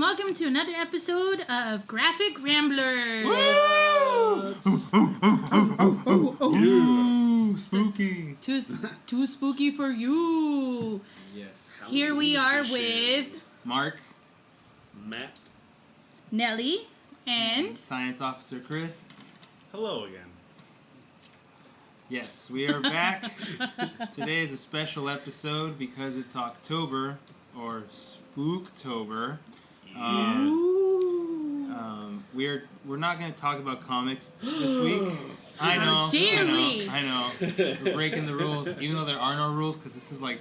welcome to another episode of Graphic Ramblers. Ooh, spooky. Too spooky for you. Yes. Here we are with Mark, Matt, Nellii, and Science Officer Chris. hello again. Yes, we are back. Today is a special episode because it's October, or Spooktober. We're not going to talk about comics this week. I know. We're breaking the rules, even though there are no rules, because this is like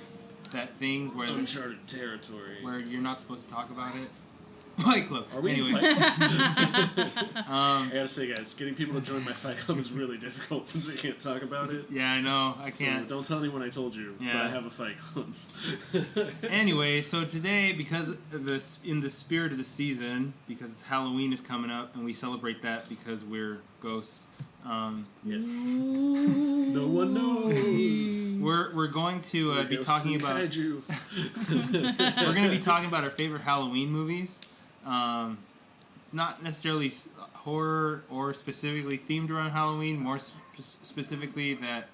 that thing where Uncharted territory. where you're not supposed to talk about it. Fight Club. Are we anyway? in I gotta say, guys, getting people to join my Fight Club is really difficult since we can't talk about it. Yeah, I know. I So can't. don't tell anyone I told you, but I have a Fight Club. Anyway, so today, because of this, in the spirit of the season, because it's Halloween is coming up, and we celebrate that because we're ghosts. Yes. No one knows. We're going to be talking about. Kaiju. We're going to be talking about our favorite Halloween movies. Not necessarily horror or specifically themed around Halloween, more specifically that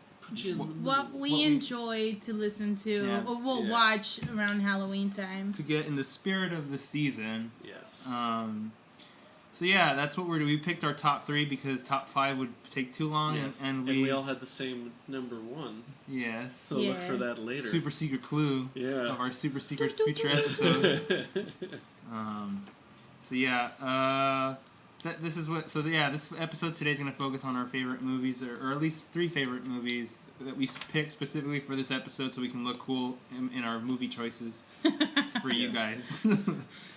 what we enjoy to listen to or we'll watch around Halloween time. To get in the spirit of the season. Yes. So yeah, that's what we're doing. We picked our top 3 because top 5 would take too long, yes. and we all had the same number 1. Yes. So look for that later. Super secret clue of our super secret future episode. So yeah, this episode today is going to focus on our favorite movies, or at least 3 favorite movies that we picked specifically for this episode, so we can look cool in our movie choices for you guys.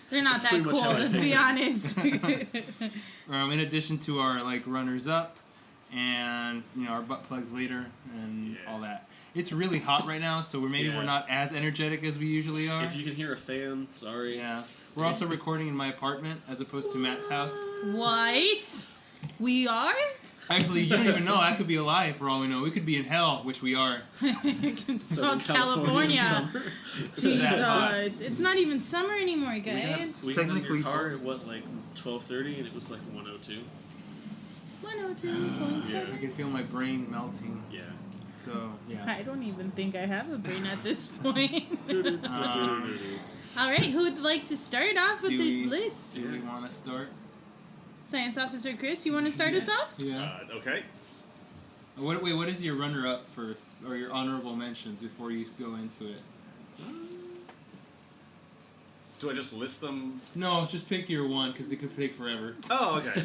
They're not that cool, let's be honest. In addition to our runners up, and our butt plugs later, and all that. It's really hot right now, so we're not as energetic as we usually are. If you can hear a fan, sorry. Yeah. We're also recording in my apartment as opposed to Matt's house. What? We are? Actually, you don't even know. I could be alive for all we know. We could be in hell, which we are. It's called California. Jesus. It's not even summer anymore, guys. We got in your car at 12:30, and it was 102. 102. Yeah. I can feel my brain melting. Yeah. So, yeah. I don't even think I have a brain at this point. All right, who would like to start off with the list? Do we want to start? Science Officer Chris, you want to start us off? Yeah. Okay. What is your runner-up first, or your honorable mentions before you go into it? Do I just list them? No, just pick your one, because it could take forever. Oh, okay.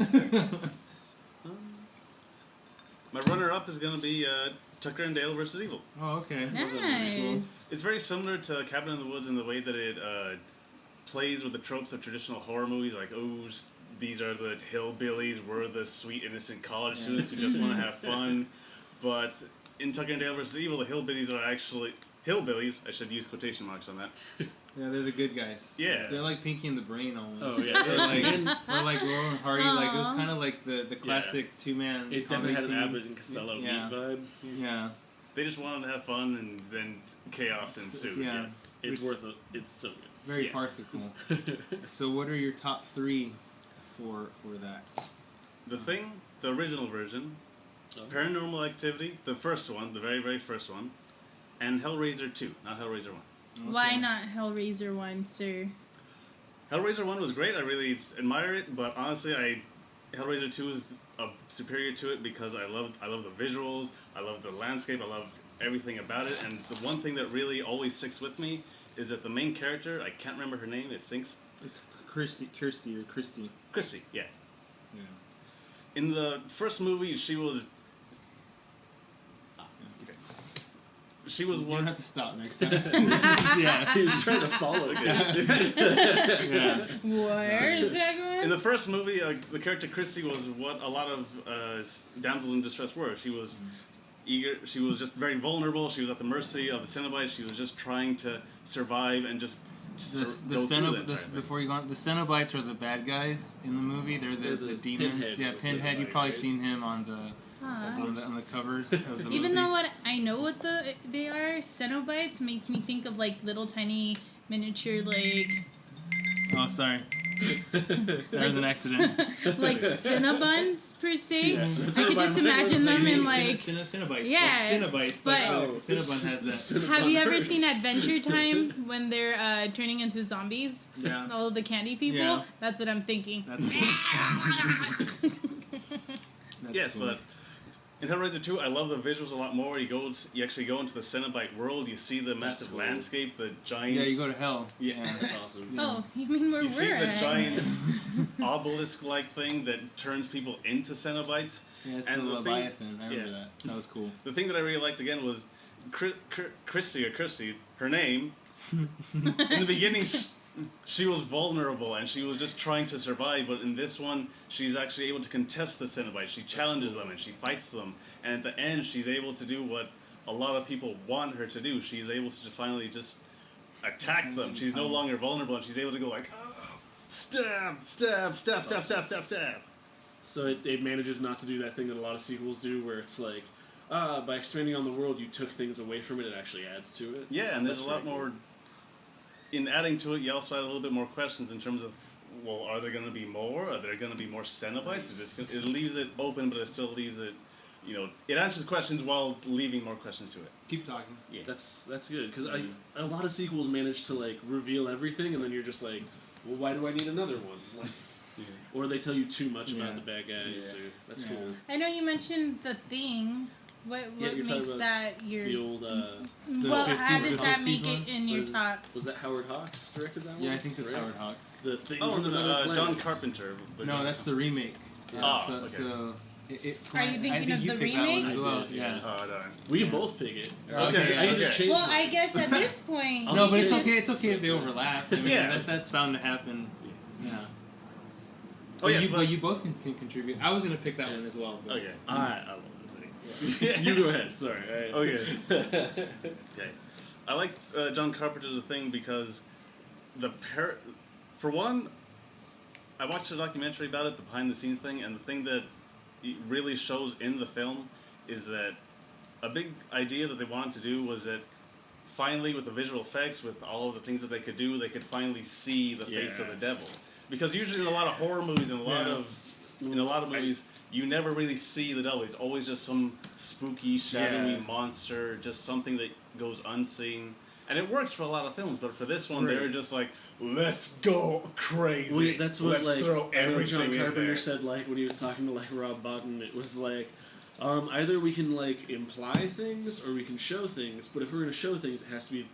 My runner-up is going to be Tucker and Dale vs. Evil. Oh, okay. Nice. It's very similar to Cabin in the Woods in the way that it plays with the tropes of traditional horror movies, like, these are the hillbillies, we're the sweet, innocent college students who just want to have fun. But in Tucker and Dale vs. Evil, the hillbillies are actually... Hillbillies, I should use quotation marks on that. Yeah, they're the good guys. Yeah. They're like Pinky and the Brain almost. Oh, yeah. Or like Laurel and Hardy. Like, it was kind of like the classic two-man It definitely had an Abbott and Costello vibe. Yeah. They just wanted to have fun, and then chaos ensued. Yeah. Yes. It's worth it. It's so good. Very farcical. So what are your top 3 for that? The Thing, the original version, Paranormal Activity, the first one, the very, very first one, and Hellraiser 2, not Hellraiser 1. Okay. Why not Hellraiser 1, sir? Hellraiser 1 was great, I really admire it, but honestly, Hellraiser 2 is superior to it because I love the visuals, I love the landscape, I love everything about it, and the one thing that really always sticks with me is that the main character, I can't remember her name, it stinks. It's Kirsty, yeah. Yeah. In the first movie, she was... She was You one... don't have to stop next time. Yeah, he was trying to follow it. Yeah. Where is that going? In the first movie, the character Christy was what a lot of damsels in distress were. She was eager. She was just very vulnerable. She was at the mercy of the Cenobites. She was just trying to survive and just before you go on, the Cenobites are the bad guys in the movie. They're the demons. Pinhead. You've probably seen him on the covers of the movies. Even though I know what they are, Cenobites make me think of little tiny miniature Oh, sorry. That was an accident. Like Cinnabuns per se. Yeah. I could just imagine them in like. Cinnabites. Yeah, Like Cinnabites. but- Like Cinnabon has that. Have you ever seen Adventure Time when they're turning into zombies? Yeah. All of the candy people. Yeah. That's what I'm thinking. That's cool. That's Yes, cool. but in Hellraiser 2, I love the visuals a lot more. You actually go into the Cenobite world. You see the massive cool. landscape, the giant. Yeah, you go to hell. Yeah. That's awesome. Oh, you mean where You we're see the at? giant obelisk-like thing that turns people into Cenobites. Yeah, it's And the the thing- Leviathan. I remember yeah. that. That was cool. The thing that I really liked again was Christy, her name. In the beginning, she was vulnerable and she was just trying to survive, but in this one, she's actually able to contest the Cenobites. She challenges them and she fights them, and at the end, she's able to do what a lot of people want her to do. She's able to finally just attack them. She's no longer vulnerable, and she's able to go like, oh, stab, stab, stab, stab, stab, stab, stab. So it manages not to do that thing that a lot of sequels do, where it's like, by expanding on the world, you took things away from it. It actually adds to it. Yeah, and there's That's a lot pretty more. In adding to it, you also add a little bit more questions in terms of, well, are there going to be more? Are there going to be more Cenobites? It leaves it open, but it still leaves it, it answers questions while leaving more questions to it. Keep talking. Yeah. That's good because a lot of sequels manage to like reveal everything, and then you're just like, well, why do I need another one? Like, or they tell you too much about the bad guys. Yeah. Or, that's Yeah. cool. I know you mentioned The Thing. What you're talking makes about that your... The old. Well, how 50s does that 50s make one? it in your Was- top? Was that Howard Hawks directed that one? Yeah, I think that's Right? Howard Hawks. The thing Oh, from another planet. John Carpenter. No, that's the remake. Ah, so, okay. so Are you thinking I think of you the picked that one remake? as well. I did, Yeah. Oh, darn. We can both pick it. Okay, I can just okay. change Well, mine. I guess at this point... I'll No, we but should it's just- okay. It's okay if they overlap. I mean, Yeah. that's bound to happen. Yeah. Oh, But yes, you, but- but you both can contribute. I was gonna pick that one as well. But Okay. I love the thing. You go ahead. Sorry. Okay. Okay. I like John Carpenter's Thing because for one, I watched a documentary about it, the behind the scenes thing, and the thing that it really shows in the film is that a big idea that they wanted to do was that finally, with the visual effects, with all of the things that they could do, they could finally see the face of the devil. Because usually in a lot of horror movies and in a lot of movies, you never really see the devil. It's always just some spooky, shadowy monster, just something that goes unseen. And it works for a lot of films, but for this one, they were just like, let's go crazy. Well, that's what let's throw I know everything John in Carpenter there. said when he was talking to Rob Bottin. It was like, either we can imply things or we can show things, but if we're gonna show things, it has to be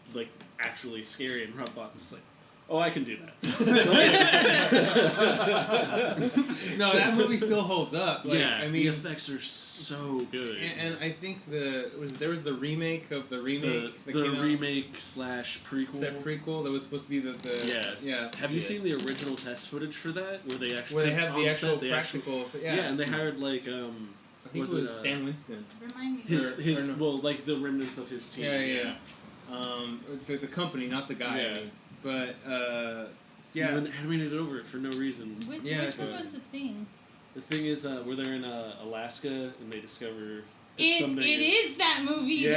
actually scary. And Rob Bottin was like, oh, I can do that. No, that movie still holds up. Yeah, I mean, the effects are so good. and I think there was the remake of the remake. The that came out. remake / prequel. Is that prequel? That was supposed to be the Yeah. Have you seen the original test footage for that, where they actually where they have the on actual set, they practical? yeah, and they hired I think it was Stan Winston. Remind me. his or no. the remnants of his team. Yeah. The company, not the guy. Yeah. But And then animated over it for no reason. Which Yeah, one was the thing? The thing is, where they're in Alaska and they discover that It someday is that movie Yeah,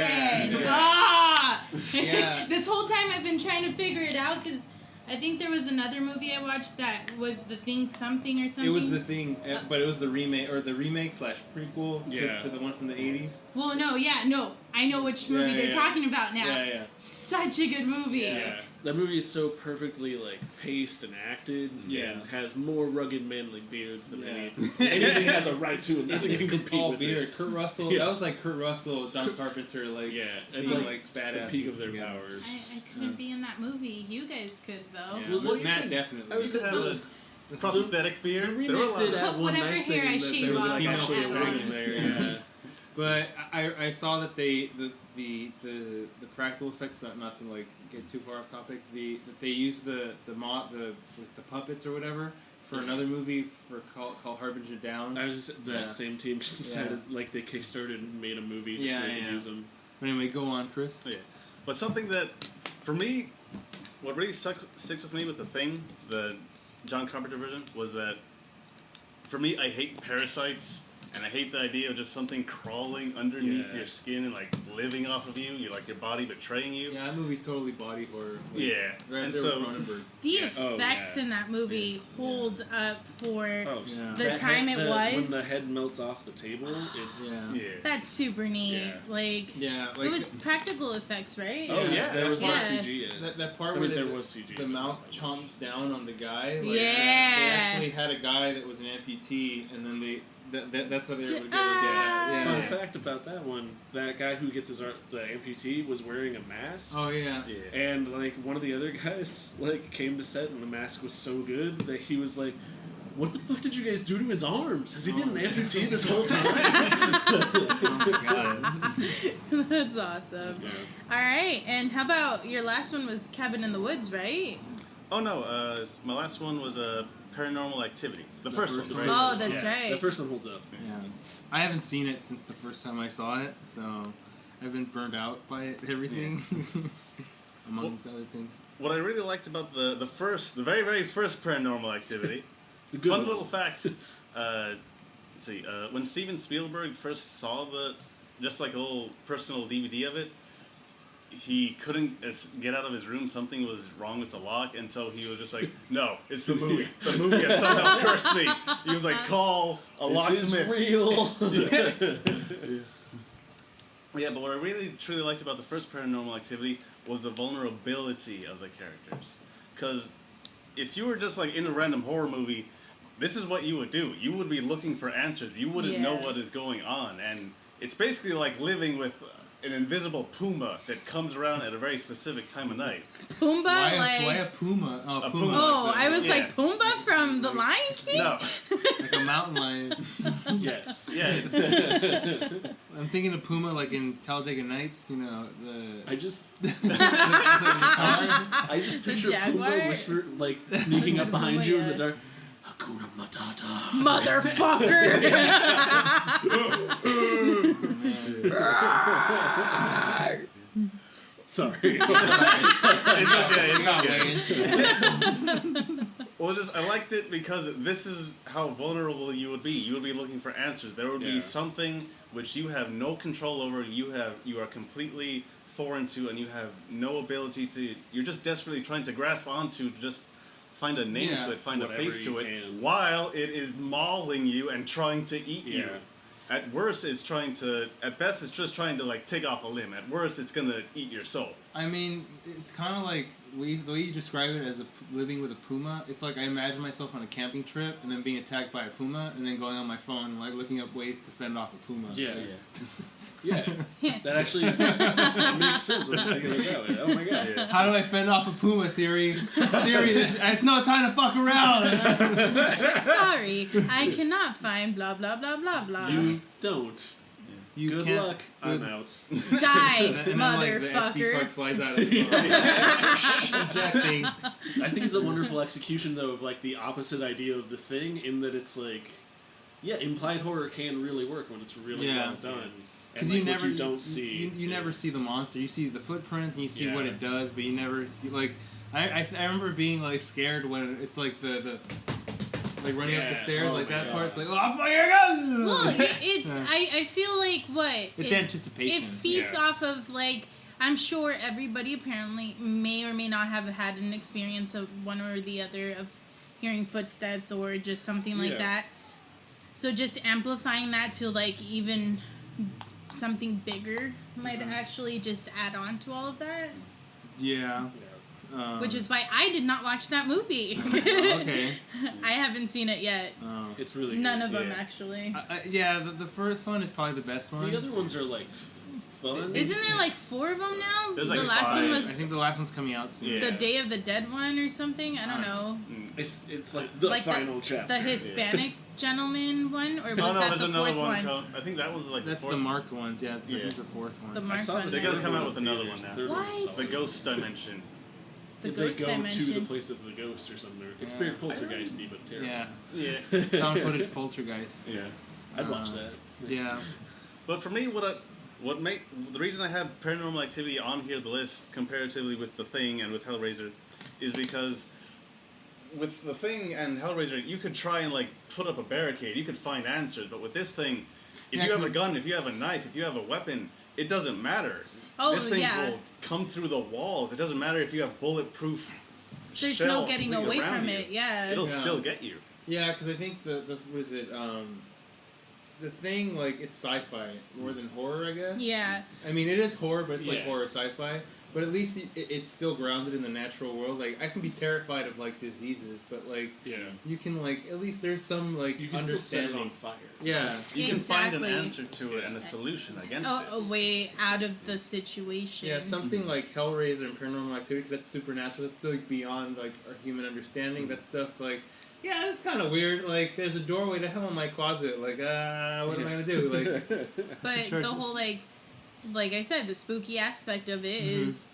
then. yeah. Ah! Yeah. This whole time I've been trying to figure it out because I think there was another movie I watched that was The Thing something or something. It was the thing, but it was the remake or the remake / prequel to the one from the 80s. Well, no, I know which movie they're talking about now. Yeah. Such a good movie. Yeah. That movie is so perfectly paced and acted. Yeah. And has more rugged men beards than Yeah. anything has a right to, and nothing can It's compete all with beard. it. Kurt Russell. Yeah. That was like Kurt Russell, John Carpenter, Yeah, and being the badass. peak of their powers. I couldn't be in that movie. You guys could though. Yeah. Well, you Matt can- definitely. I was You could have a prosthetic beard. The There were a remake lot did of- add one Whatever nice hair thing I in that shave there was off, actually a that's woman honest. there. Yeah. But I saw that the practical effects, not to get too far off topic, that they used the puppets or whatever for another movie called Harbinger Down. I was just, that same team just decided they kickstarted and made a movie just so they could use them. But anyway, go on, Chris. Yeah. But something that, for me, what really sticks with me with The Thing, the John Carpenter version, was that, for me, I hate parasites And I hate the idea of just something crawling underneath your skin and like living off of you. You're like your body betraying you. Yeah, that movie's totally body horror. Like, yeah, right and there so with Cronenberg. The effects in that movie hold up for the that time head, it was. When the head melts off the table, it's That's super neat. Yeah. Like it was practical effects, right? Oh yeah, there was no Yeah. CG in it. That part where the mouth chomps down on the guy. Like, They actually had a guy that was an amputee, and then that's how they were able to get Fun fact about that one: that guy who gets the amputee was wearing a mask. Oh yeah. And like one of the other guys like came to set, and the mask was so good that he was like, "What the fuck did you guys do to his arms? Has he been an amputee this whole time?" Oh my god. That's awesome. Yeah. All right, and how about your last one was Cabin in the Woods, right? Oh no, my last one was Paranormal Activity. The first one. Right? Oh, that's right. The first one holds up. Yeah. I haven't seen it since the first time I saw it, so I've been burned out by everything. Among other things. What I really liked about the very, very first Paranormal Activity, fun little fact, let's see, when Steven Spielberg first saw just like a little personal DVD of it, he couldn't get out of his room. Something was wrong with the lock, and so he was just like, "No, it's the movie. The movie has somehow cursed me." He was like, "Call a locksmith." This is real. Yeah, but what I really truly liked about the first Paranormal Activity was the vulnerability of the characters. Because if you were just like in a random horror movie, this is what you would do. You would be looking for answers. You wouldn't know what is going on, and it's basically like living with an invisible puma that comes around at a very specific time of night. Pumbaa? Why a puma? Oh, A puma. puma. Oh, I was like, Pumbaa from The Lion King? No. Like a mountain lion. Yes. Yeah. I'm thinking of Puma like in Talladega Nights, you know, I just the picture jaguar? Puma whisper like sneaking up behind you in the dark. Hakuna Matata. Motherfucker! Sorry. It's okay. Well, I liked it because this is how vulnerable you would be. You would be looking for answers. There would be something which you have no control over. You are completely foreign to, and you have no ability to. You're just desperately trying to grasp onto to just find a name to it, find a face to it, while it is mauling you and trying to eat you. At worst, at best, it's just trying to like take off a limb. At worst, it's gonna eat your soul. I mean, it's kind of like the way you describe it as living with a puma. It's like I imagine myself on a camping trip and then being attacked by a puma and then going on my phone and like looking up ways to fend off a puma. Yeah. That actually that makes sense when I think of it that way. Oh my god. Yeah. How do I fend off a puma, Siri? Siri, it's no time to fuck around. Sorry, I cannot find blah blah blah blah blah. You don't. You Good can't, luck. I'm out. Die, and then, like, the SD card motherfucker. flies out of the phone. Ejecting. I think it's a wonderful execution though of like the opposite idea of the thing in that it's like, implied horror can really work when it's really well done. Because like, you never don't see. You never see the monster. You see the footprints and you see what it does, but you never see like. I remember being like scared when it's like the like running up the stairs like that part. It's like here it goes. Well, it's I feel like it's anticipation. It feeds off of like. I'm sure everybody apparently may or may not have had an experience of one or the other of hearing footsteps or just something like that. So just amplifying that to like even something bigger might actually just add on to all of that. Yeah. Which is why I did not watch that movie. Okay. I haven't seen it yet. It's really None good. of them actually. The first one is probably the best one. The other ones are like fun. Isn't there like 4 of them now? There's the like last 5. one was I think the last one's coming out soon. Yeah. the Day of the Dead one or something. I don't know. It's like the Like final chapter. The Hispanic gentleman one, or was that there's the another fourth one. I think that was like That's the fourth. the marked ones. Yeah, it's the fourth one. The marked one. They're gonna come out with another one now. What? The Ghost Dimension. The They ghost go dimension. to the place of the ghost or something. It's very poltergeisty, but terrible. Yeah. Yeah. Found footage poltergeist. Yeah. I'd watch that. Yeah. But for me, the reason I have Paranormal Activity on here the list comparatively with The Thing and with Hellraiser is because with the Thing and Hellraiser, you could try and like put up a barricade. You could find answers, but with this thing, if you have a gun, if you have a knife, if you have a weapon, it doesn't matter. Oh, this thing will come through the walls. It doesn't matter if you have bulletproof. There's no getting away from it. Yeah, it'll still get you. Yeah, because I think the was it the Thing, like, it's sci-fi more than horror, I guess. Yeah. I mean, it is horror, but it's like horror sci-fi. But at least it's still grounded in the natural world. Like, I can be terrified of, like, diseases, but, like, you can, like, at least there's some, like, you can understanding. still set it on fire. Yeah. You can find an answer to it and a solution against it. A way out of the situation. Yeah, something like Hellraiser and Paranormal Activity, because that's supernatural. That's still, like, beyond, like, our human understanding. That stuff's, like, yeah, it's kind of weird. Like, there's a doorway to hell in my closet. Like, what am I going to do? Like, but the whole, like I said, the spooky aspect of it is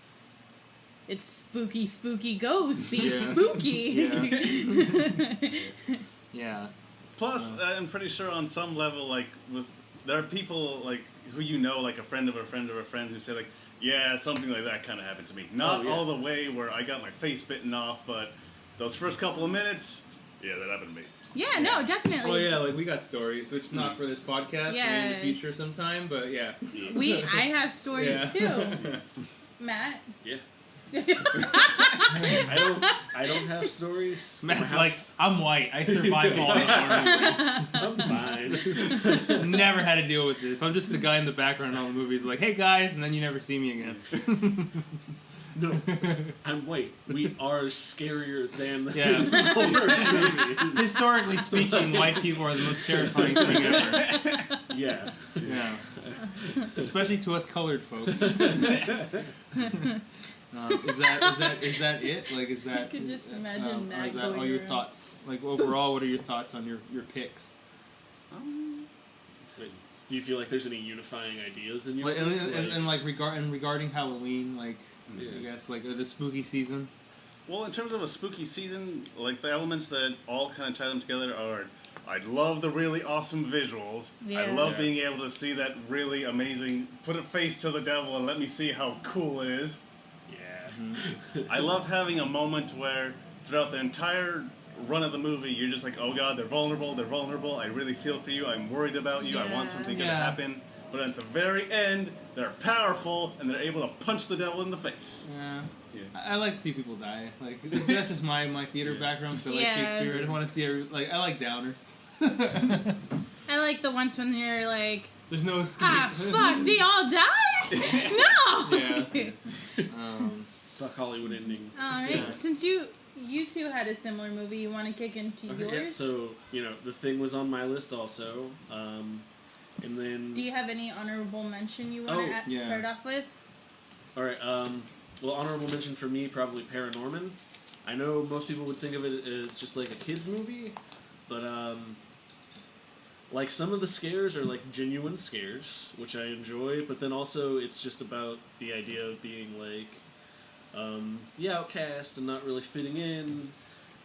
it's spooky ghosts being spooky. Yeah. Plus, I'm pretty sure on some level, like, there are people, like, who you know, like a friend of a friend of a friend who say, like, yeah, something like that kind of happened to me. Not all the way where I got my face bitten off, but those first couple of minutes, yeah, that happened to me. Yeah, no, definitely. Oh yeah, like we got stories, which not for this podcast, maybe in the future sometime, but yeah. I have stories too. Matt? Yeah. I don't have stories. Matt's like, I'm white. I survived all the horror movies. I'm fine. Never had to deal with this. I'm just the guy in the background in all the movies, like, hey guys, and then you never see me again. No, I'm white. We are scarier than the horror movies. Historically speaking, white people are the most terrifying thing ever. Yeah. Yeah. Especially to us colored folk. Is that it? Like, is that? I could just imagine Matt is that going all your around. thoughts? Like, overall, what are your thoughts on your picks? Do you feel like there's any unifying ideas in your Like, list? and regarding Halloween, like, I guess, like, the spooky season. Well, in terms of a spooky season, like, the elements that all kind of tie them together are, I love the really awesome visuals. Yeah. I love being able to see that really amazing, put a face to the devil and let me see how cool it is. Yeah. I love having a moment where throughout the entire run of the movie, you're just like, oh god, they're vulnerable, I really feel for you, I'm worried about you, I want something to happen. But at the very end, they're powerful and they're able to punch the devil in the face. Yeah. I like to see people die. Like, that's just my theater background. So like Shakespeare, I don't want to see I like downers. I like the ones when you're like, there's no escape. ah, fuck, they all died? No! Yeah. Fuck Hollywood endings. Alright, since you two had a similar movie, you want to kick into yours? Yeah, so, The Thing was on my list also. And then... Do you have any honorable mention you want to start off with? Alright, well, honorable mention for me, probably Paranorman. I know most people would think of it as just like a kid's movie, but, like, some of the scares are, like, genuine scares, which I enjoy, but then also it's just about the idea of being, like, outcast and not really fitting in,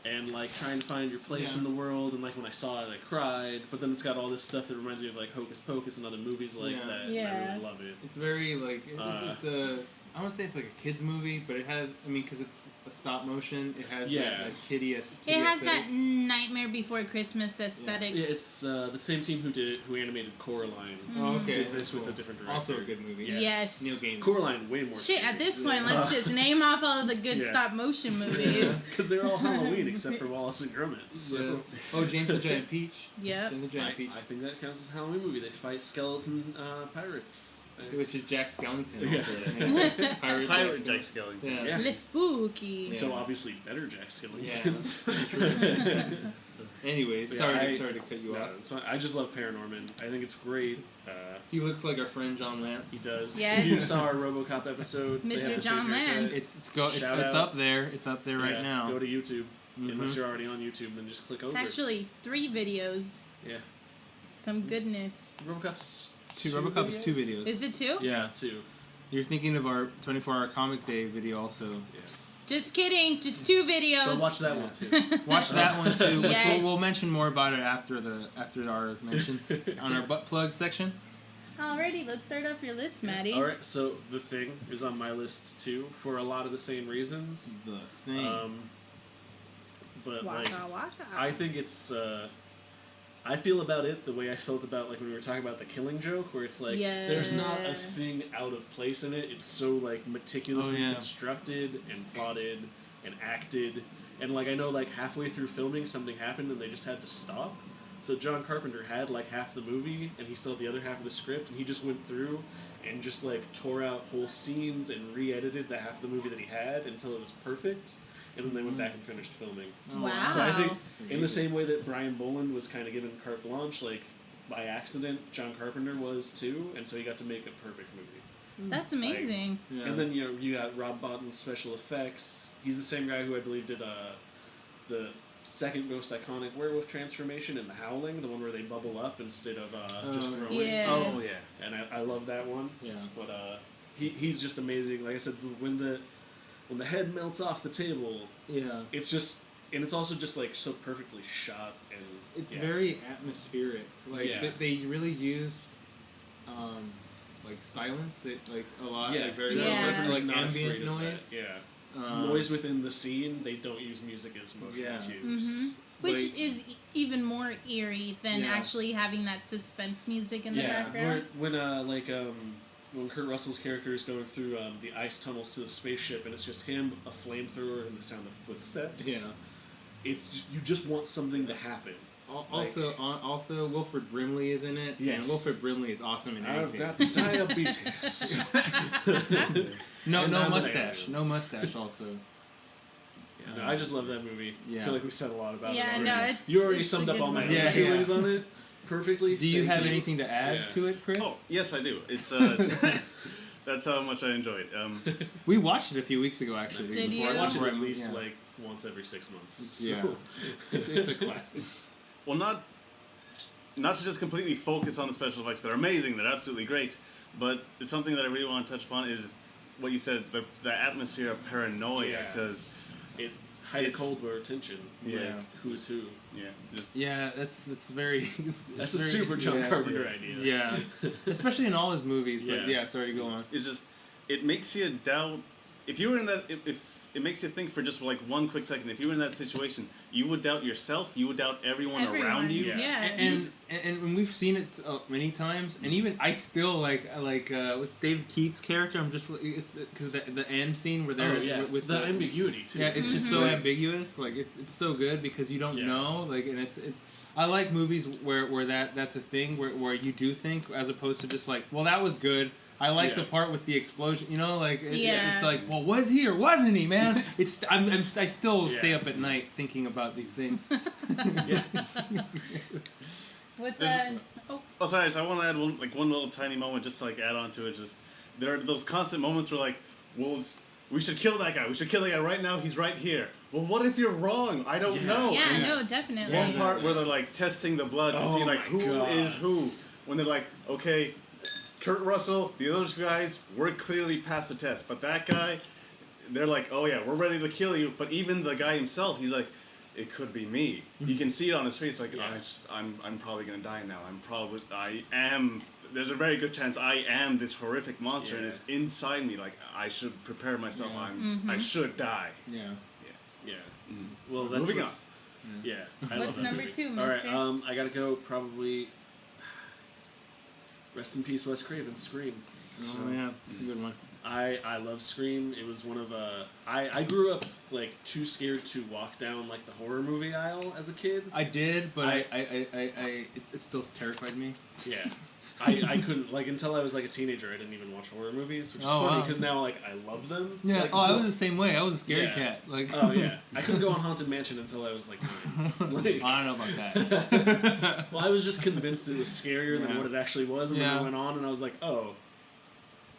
and, like, trying to find your place in the world, and, like, when I saw it, I cried, but then it's got all this stuff that reminds me of, like, Hocus Pocus and other movies like that, and I really love it. It's very, like, it's a... I wouldn't say it's like a kid's movie, but it has, because it's a stop motion, it has that kiddie It has that Nightmare Before Christmas aesthetic. Yeah, it's the same team who animated Coraline. Oh, okay. Did this with a different director. Also a good movie. Yes. Neil Gaiman. Coraline, way more Shit, scary. at this point, let's just name off all of the good stop motion movies. Because they're all Halloween except for Wallace and Gromit. So. Oh, James the Giant Peach. Yep. James the Giant Peach. I think that counts as a Halloween movie. They fight skeleton pirates. Which is Jack Skellington. Yeah. Also. Pirate Jack Skellington. Yeah. Le spooky. Yeah. So obviously better Jack Skellington. Yeah. Anyways, sorry to cut you off. So I just love Paranorman. I think it's great. He looks like our friend John Lance. He does. Yes. You saw our RoboCop episode. Mr. John Lance. It's up there. It's up there right now. Go to YouTube. Unless you're already on YouTube, then just click over. It's actually 3 videos. Yeah. Some goodness. RoboCop's RoboCop is 2 videos. Is it 2? Yeah, 2. You're thinking of our 24-hour comic day video also. Yes. Just kidding. Just 2 videos. Go watch that one too. Watch that one too. Which Yes. we'll mention more about it after our mentions on our butt plug section. Alrighty, let's start off your list, Maddie. Alright, so The Thing is on my list too for a lot of the same reasons. The Thing. but Waka like waka. I think it's. I feel about it the way I felt about like when we were talking about the Killing Joke, where it's like there's not a thing out of place in it. It's so like meticulously constructed and plotted and acted, and like I know like halfway through filming something happened and they just had to stop. So John Carpenter had like half the movie and he still had the other half of the script, and he just went through and just like tore out whole scenes and re-edited the half of the movie that he had until it was perfect. And then they went back and finished filming. Wow. So I think in the same way that Brian Boland was kind of given carte blanche, like by accident, John Carpenter was too, and so he got to make a perfect movie. That's amazing. Like, and then you got Rob Bottin's special effects. He's the same guy who I believe did the second most iconic werewolf transformation in The Howling, the one where they bubble up instead of just growing. Yeah. Oh yeah. And I love that one. Yeah. But he's just amazing. Like I said, when the head melts off the table, it's just, and it's also just like so perfectly shot, and it's very atmospheric. Like they really use like silence, that like a lot, like very like ambient noise. Noise within the scene. They don't use music as motion cues. Mm-hmm. Which is even more eerie than actually having that suspense music in the background. When Kurt Russell's character is going through the ice tunnels to the spaceship, and it's just him, a flamethrower, and the sound of footsteps. Yeah, it's you just want something to happen. Also, Wilford Brimley is in it. Yes, and Wilford Brimley is awesome in everything. I've got diabetes. No mustache. No mustache. Also. Yeah, no, I just love that movie. I feel like we said a lot about it. Yeah, no, you already summed up all my feelings on it perfectly. Do you have anything to add to it, Chris? Oh, yes, I do. It's that's how much I enjoyed. We watched it a few weeks ago, actually. Did you? I watch it at least like once every 6 months. Yeah, so. it's a classic. Well, not to just completely focus on the special effects that are amazing, they're absolutely great, but something that I really want to touch upon is what you said, the atmosphere of paranoia, because it's height of Cold War tension. Like, who's who? Yeah, that's very. That's a super John Carpenter idea. Yeah, especially in all his movies. But sorry, go on. It's just, it makes you doubt. If you were in that, if it makes you think for just like one quick second, if you were in that situation, you would doubt yourself. You would doubt everyone around you. Yeah. And we've seen it many times, and even I still like with David Keith's character, I'm just it's because the end scene where they're with the ambiguity too. Yeah, it's just so ambiguous. Like it's so good because you don't know. Like, and it's I like movies where that's a thing where you do think, as opposed to just like, well, that was good. I like the part with the explosion, you know, like it's like, well, was he or wasn't he, man? I still stay up at night thinking about these things. What's that? Oh, sorry. So I want to add one little tiny moment, just to like add on to it. Just there are those constant moments where like, well, we should kill that guy. We should kill that guy right now. He's right here. Well, what if you're wrong? I don't know. Yeah, no, definitely. One part where they're like testing the blood to see like who is who. When they're like, okay, Kurt Russell, the other guys, we're clearly past the test. But that guy, they're like, oh yeah, we're ready to kill you. But even the guy himself, he's like, it could be me. You can see it on his face, like, I'm probably gonna die now. I am. There's a very good chance I am this horrific monster, and it's inside me. Like, I should prepare myself. I should die. Yeah. Well, that's moving on. Yeah. What's number 2, All Mister? right. I gotta go. Probably. Rest in peace, Wes Craven. Scream. Oh yeah, it's a good one. I love Scream. It was one of I grew up like too scared to walk down like the horror movie aisle as a kid. I did, but it still terrified me. Yeah. I couldn't, like, until I was like a teenager, I didn't even watch horror movies, which is funny because now like I love them. Yeah. Like, I was the same way. I was a scaredy cat. Like. Oh yeah. I couldn't go on Haunted Mansion until I was like 9. Like, I don't know about that. Well, I was just convinced it was scarier than what it actually was, and then I went on and I was like, oh.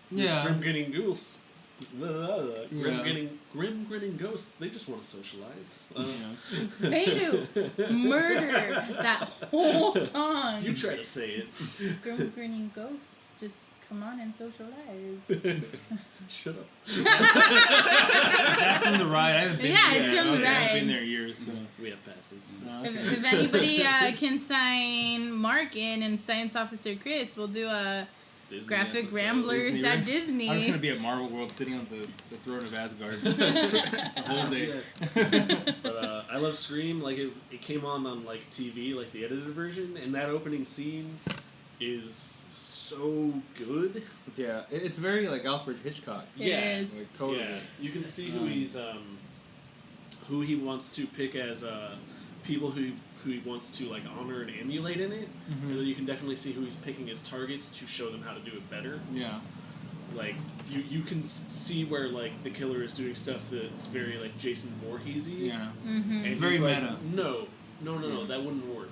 Grim grinning goose. Grim grinning ghosts. They just want to socialize. They do. Murder. That whole song. You try to say it. Grim grinning ghosts. Just come on and socialize. Shut up. Is that from the ride? I haven't been there. It's from the ride. I haven't been there years. So. We have passes. If anybody can sign Mark in and Science Officer Chris, we'll do a Disney graphic episode. Ramblers Disney, at right? Disney. I'm just gonna be at Marvel World, sitting on the throne of Asgard the whole day. But I love Scream. Like it came on like TV, like the edited version, and that opening scene is so good. Yeah, it's very like Alfred Hitchcock. It is. Like totally. Yeah, you can see who he wants to pick as people who he wants to like honor and emulate in it, and then you can definitely see who he's picking as targets to show them how to do it better. Yeah. Like you can see where like the killer is doing stuff that's very like Jason Voorheesy. Yeah. Mm-hmm. And Very he's like, meta. No, that wouldn't work.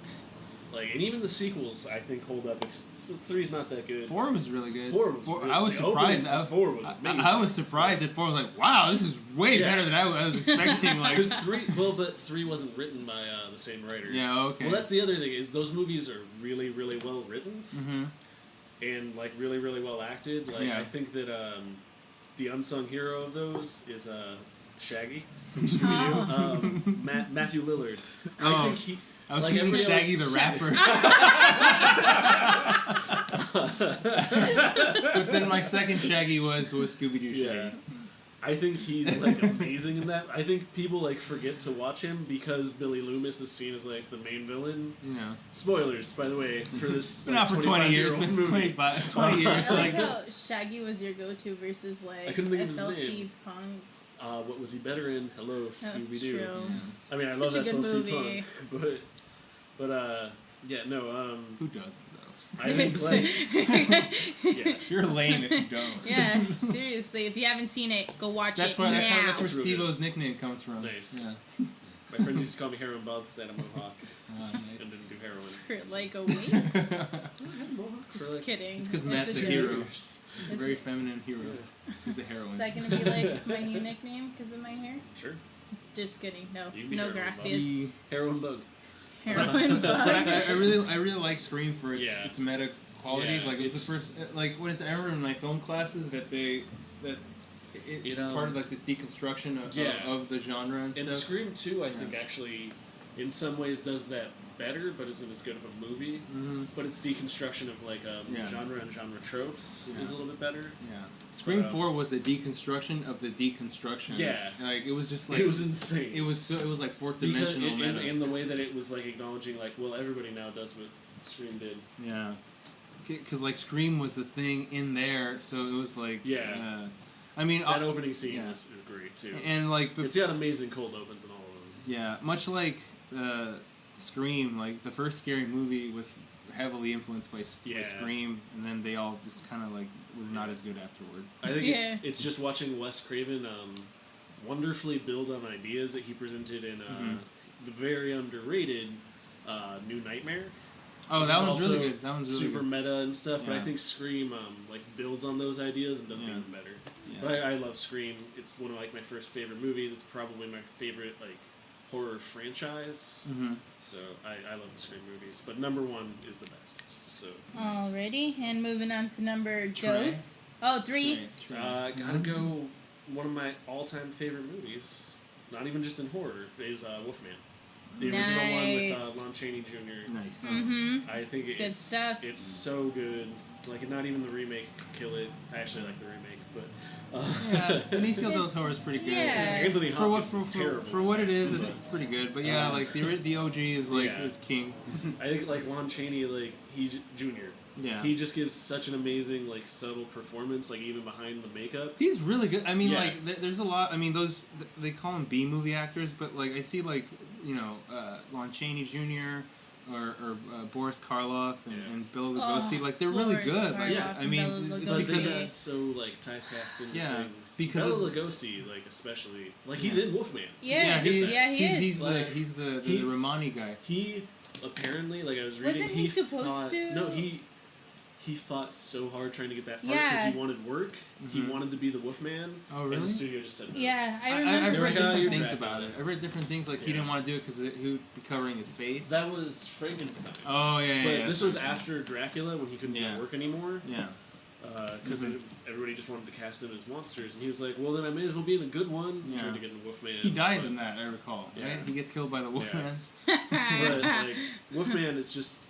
Like, and even the sequels I think hold up. 3's not that good. 4 was really good. 4 was really, I was the opening surprised. to 4 was amazing. I was surprised at 4. I was like, wow, this is way better than I was expecting. Like, Because 3 wasn't written by the same writer. Yeah, okay. Well, that's the other thing is those movies are really, really well written and like really, really well acted. Like I think that the unsung hero of those is Shaggy from Scooby-Doo. Matthew Lillard. I think he. I was like thinking Shaggy the Shaggy. rapper. But then my second Shaggy was Scooby-Doo Shaggy. Yeah. I think he's like amazing in that. I think people like forget to watch him because Billy Loomis is seen as like the main villain. Yeah. Spoilers, by the way, for this. But not for 20 years, but movie. 25, 20 years. I like Like, how Shaggy was your go-to versus like I couldn't think of his SLC name. Punk. What was he better in? Hello, Scooby Doo. true. I mean, I Such love a good SLC movie. Punk, but yeah, no. who doesn't though? I think like yeah. You're lame if you don't. Yeah, seriously. If you haven't seen it, go watch That's it why. now. That's where It's really Steve-O's nickname comes from. Nice. Yeah. My friends used to call me Heroin Bob because I had a mohawk Nice. and didn't do heroin. For like a week. I had a mohawk for Just like kidding. It's because It's Matt's a joke. hero. years. He's a very feminine hero. He's a heroine. Is that gonna be like my new nickname because of my hair? Sure. Just kidding. No, You can be no Heroin Bob. gracias. Heroin bug. Heroin But bug. I really like Scream for its meta qualities. Yeah, like it was the first, like what is it? I remember in my film classes that it's part of like this deconstruction of the genre and And stuff. Scream 2, I think, actually, in some ways does that better, but isn't as good of a movie. Mm-hmm. But its deconstruction of like genre and genre tropes is a little bit better. Yeah. Scream 4 was a deconstruction of the deconstruction. Yeah. Like it was just like It was insane. It was like fourth Because dimensional meta. and the way that it was like acknowledging like, well, everybody now does what Scream did. Yeah. Because like Scream was the thing in there, so it was like I mean that opening scene is great too. And like it's got amazing cold opens in all of them. Yeah, much like Scream, like the first scary movie was heavily influenced by Scream, and then they all just kind of like were not as good afterward. I think it's just watching Wes Craven wonderfully build on ideas that he presented in the very underrated New Nightmare. Oh, that one's really good. That one's really super good. meta and stuff, but I Yeah. think Scream like builds on those ideas and does it even better. Yeah. But I love Scream. It's one of like my first favorite movies. It's probably my favorite like horror franchise. Mm-hmm. So I love the Scream movies. But number 1 is the best. So Alrighty, and moving on to number Trey. Ghost. Oh, 3. gotta go. One of my all-time favorite movies, not even just in horror, is Wolfman. The original one with Lon Chaney Jr. Nice. Mm-hmm. I think Good stuff. It's so good. Like, not even the remake could kill it. I actually like the remake, but Yeah, Benicio del Toro is pretty good. Yeah. Anthony For what Hopkins is terrible. for what it is, it's pretty good. But yeah, like the OG is like Yeah. is king. I think like Lon Chaney, like Junior. Yeah. He just gives such an amazing, like, subtle performance, like, even behind the makeup. He's really good. I mean, Yeah. like, there's a lot. I mean, they call them B movie actors, but like, I see like, Lon Chaney Jr. or Boris Karloff and Bela Lugosi. Like, they're really Boris good. Like, Karloff I mean, and Bela it's But because they Lugosi. got so, like, typecast into things. because Bela Lugosi, like, especially. Like, he's in Wolfman. Yeah, he is. He's the Romani guy. He, apparently, like, I was reading... Wasn't he supposed fought, to? No, he fought so hard trying to get that part Yeah. because he wanted work. He Mhm. wanted to be the Wolfman. Oh, And really? the studio just said no. Yeah, I remember. I've They were read like, "Oh, different you're things Dracula." about it. I read different things like he Yeah. didn't want to do it because he would be covering his face. That was Frankenstein. Oh yeah, But yeah. this was after Dracula when he couldn't Yeah. get work anymore. Yeah. Because everybody just wanted to cast him as monsters, and he was like, "Well, then I may as well be in a good one." He Yeah. tried to get in Wolfman. He dies but, in that, I recall. Yeah. Right? He gets killed by the Wolfman. But like Wolfman is just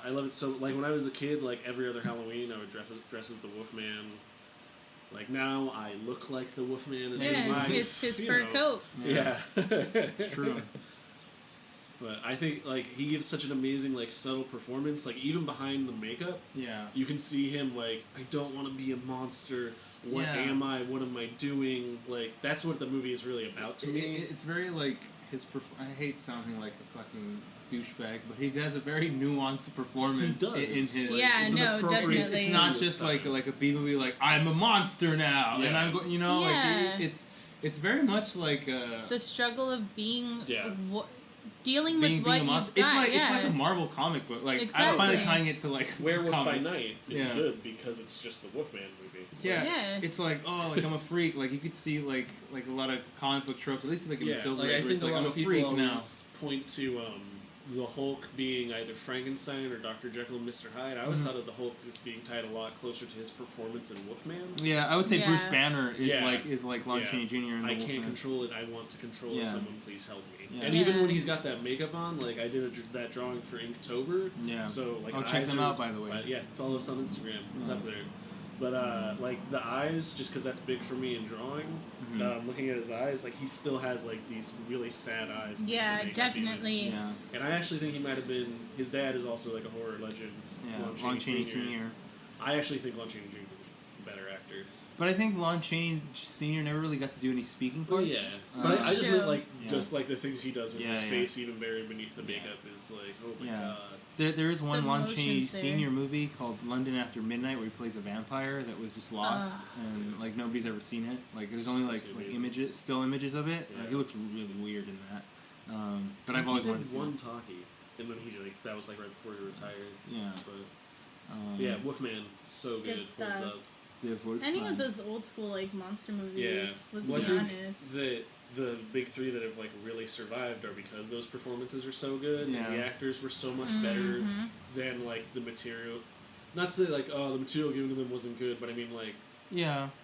I love it so. Like when I was a kid, like every other Halloween, I would dress as the Wolfman. Like now, I look like the Wolfman in real life. his fur coat. Yeah, It's true. But I think like he gives such an amazing like subtle performance. Like even behind the makeup, Yeah. you can see him like, I don't want to be a monster. What am I? What am I doing? Like that's what the movie is really about to me. It's very like I hate sounding like a fucking douchebag, but he has a very nuanced performance in his. Yeah, no, definitely. It's not just like a B movie like I'm a monster now, and I'm going. Like it's very much like the struggle of being. Yeah. Dealing with what you've got, it's like a Marvel comic book. Like exactly. I'm finally tying it to like Werewolf comics. by Night is good because it's just the Wolfman movie. Yeah, it's like I'm a freak. Like you could see like a lot of comic book tropes. At least like in the Silver Age, where it's like I'm a freak now. Point to the Hulk being either Frankenstein or Dr. Jekyll and Mr. Hyde. I always thought of the Hulk as being tied a lot closer to his performance in Wolfman. Yeah, I would say Bruce Banner is like Lon Chaney Jr. in the I can't Wolfman. control it. I want to control it. Someone please help me. Yeah. And even when he's got that makeup on, like I did that drawing for Inktober. Yeah. So like check them out by the way. Yeah, follow us on Instagram. It's up there. But like the eyes, just because that's big for me in drawing. Looking at his eyes, like he still has like these really sad eyes. Yeah, definitely. Yeah. And I actually think he might have been. His dad is also like a horror legend. Yeah, Lon Chaney Sr. I actually think Lon Chaney Jr. is a better actor. But I think Lon Chaney Sr. never really got to do any speaking parts. Yeah, but I just meant like just like the things he does with his face, even buried beneath the makeup, is like, oh my god. There is one Lon Chaney there. Sr. movie called London After Midnight where he plays a vampire that was just lost and like nobody's ever seen it. Like there's only like still images of it. He looks really weird in that. But I've always wanted to see one talkie, and then he like that was like right before he retired. Yeah. But yeah, Wolfman, so good. Holds up. Any of those old school like monster movies. Let's be honest. The big three that have like really survived are because those performances are so good and the actors were so much better than like the material. Not to say like the material given to them wasn't good, but I mean like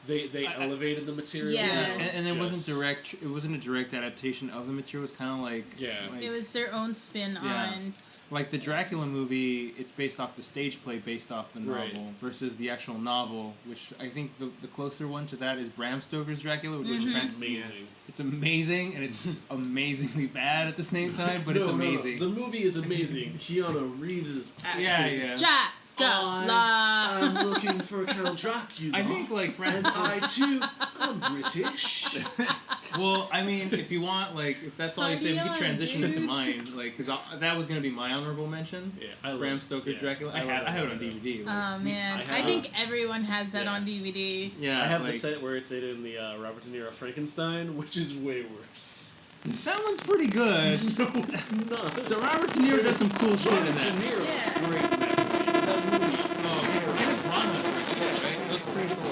they elevated the material. Yeah, and it wasn't direct. It wasn't a direct adaptation of the material. It was kind of like it was their own spin on. Like the Dracula movie, it's based off the stage play, based off the novel, versus the actual novel, which I think the closer one to that is Bram Stoker's Dracula, which is amazing. It's amazing, and it's amazingly bad at the same time, but it's amazing. No. The movie is amazing. Keanu Reeves' accent. I'm looking for Count Dracula. I think like Francis. And I too, I'm British. Well, I mean, if you want, like, if that's all you say, we can transition into mine, like, because that was gonna be my honorable mention. Yeah, Bram Stoker's Dracula. I have it on DVD. Like, oh man, I think everyone has that on DVD. Yeah, I have the set where it's in the Robert De Niro Frankenstein, which is way worse. That one's pretty good. No, it's not. So Robert De Niro does some cool shit in that. Robert De Niro's great in that movie. Kenneth Branagh, right? That's pretty cool.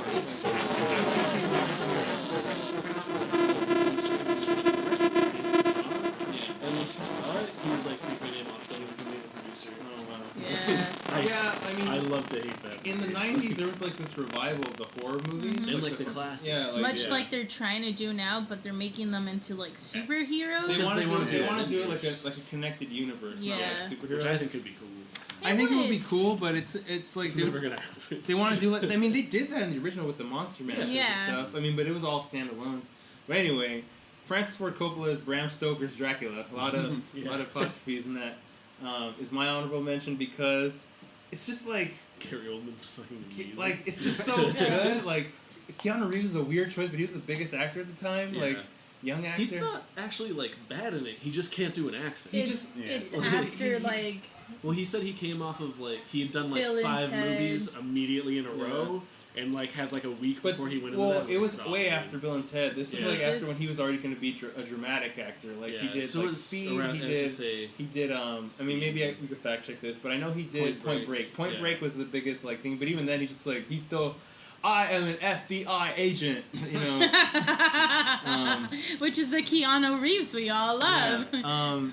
And when he saw it, he was like, "Take my name off. Don't even put me as a producer." Oh wow. Yeah. I mean, I love to hate that. In the '90s, there was like this revival of the horror movies, and like the classics. Yeah, much like they're trying to do now, but they're making them into like superheroes. They want to do it like a connected universe, not like superheroes. Which I think could be cool. I think it would be cool, but it's like it's never gonna happen. They want to do it. I mean, they did that in the original with the Monster Masters and stuff. I mean, but it was all standalones. But anyway, Francis Ford Coppola's Bram Stoker's Dracula. A lot of apostrophes in that. Is my honorable mention because it's just like Gary Oldman's fucking amazing. Like it's just so good. Like Keanu Reeves is a weird choice, but he was the biggest actor at the time. Yeah. Like young actor. He's not actually like bad in it. He just can't do an accent. It's after like. Well, he said he came off of like he had done like Bill 5 movies immediately in a row. And like had like a week before he went into that. Well, it was way after Bill and Ted. This was like after when he was already going to be a dramatic actor. Like he did like Speed. He did. I mean, maybe we could fact check this, but I know he did Point Break. Point Break was the biggest like thing. But even then, he's just like he's still. I am an FBI agent, you know. Which is the Keanu Reeves we all love.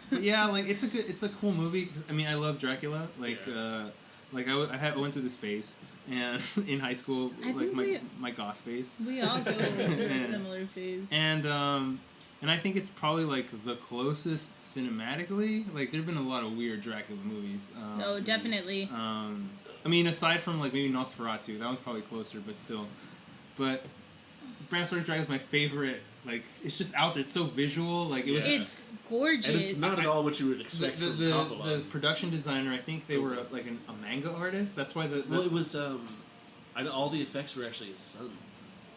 Yeah, like it's a cool movie. I mean, I love Dracula. Like, I went through this phase, and in high school, like my goth phase. We all go through a similar phase. And And I think it's probably like the closest cinematically. Like there've been a lot of weird Dracula movies. Oh, definitely. I mean, aside from like maybe Nosferatu, that was probably closer, but still. But Bram Stoker's Dracula is my favorite. Like it's just out there. It's so visual. Like It's gorgeous. And it's not at all what you would expect from Coppola. The production designer, I think they were like a manga artist. That's why Well, it was. All the effects were actually his son.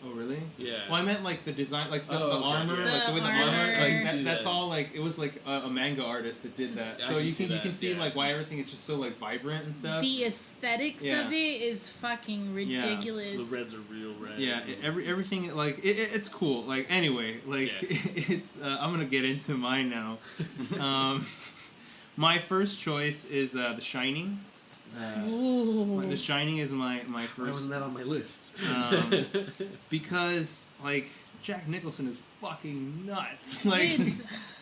Oh really? Yeah. Well, I meant like the design, like the armor, yeah. like the way the armor. armor, like that's that. all like it was like a manga artist that did that. So you can see like why everything is just so like vibrant and stuff. The aesthetics of it is fucking ridiculous. The reds are real red. Yeah, everything like it's cool. Like anyway, like it's I'm gonna get into mine now. My first choice is The Shining. The Shining is my first. Why wasn't that on my list? Because like Jack Nicholson is fucking nuts. Like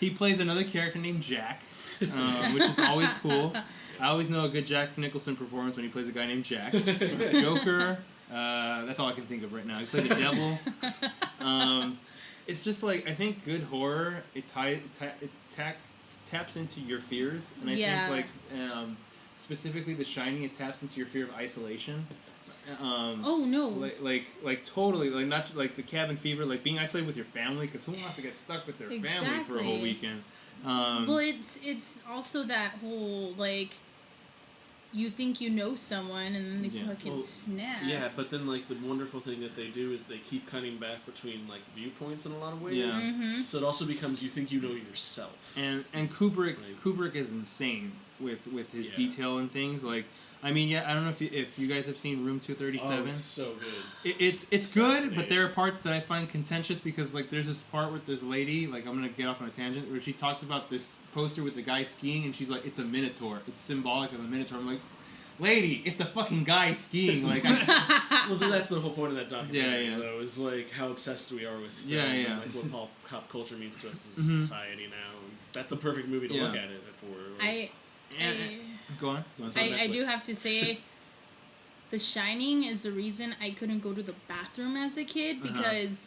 he plays another character named Jack, which is always cool. I always know a good Jack Nicholson performance when he plays a guy named Jack. Joker. That's all I can think of right now. He played the devil. It's just like I think good horror. It taps into your fears, and I think like. Specifically, The Shining, it taps into your fear of isolation. Oh no! Like totally, like not like the cabin fever, like being isolated with your family. Because who wants to get stuck with their family for a whole weekend? Well, it's also that whole like, you think you know someone and then they fucking snap. Yeah, but then like the wonderful thing that they do is they keep cutting back between like viewpoints in a lot of ways. Yeah. Mm-hmm. So it also becomes you think you know yourself. And Kubrick is insane with his detail and things. Like I mean, I don't know if you guys have seen Room 237. Oh, it's so good. It's good, but there are parts that I find contentious because like there's this part with this lady, like I'm gonna get off on a tangent, where she talks about this poster with the guy skiing and she's like, it's a minotaur. It's symbolic of a minotaur. I'm like, lady, it's a fucking guy skiing. Like, well, that's the whole point of that documentary. Yeah. Though, is like how obsessed we are with film and like what pop culture means to us as a society now. And that's the perfect movie to look at it for. Like, Go on. I do have to say, The Shining is the reason I couldn't go to the bathroom as a kid because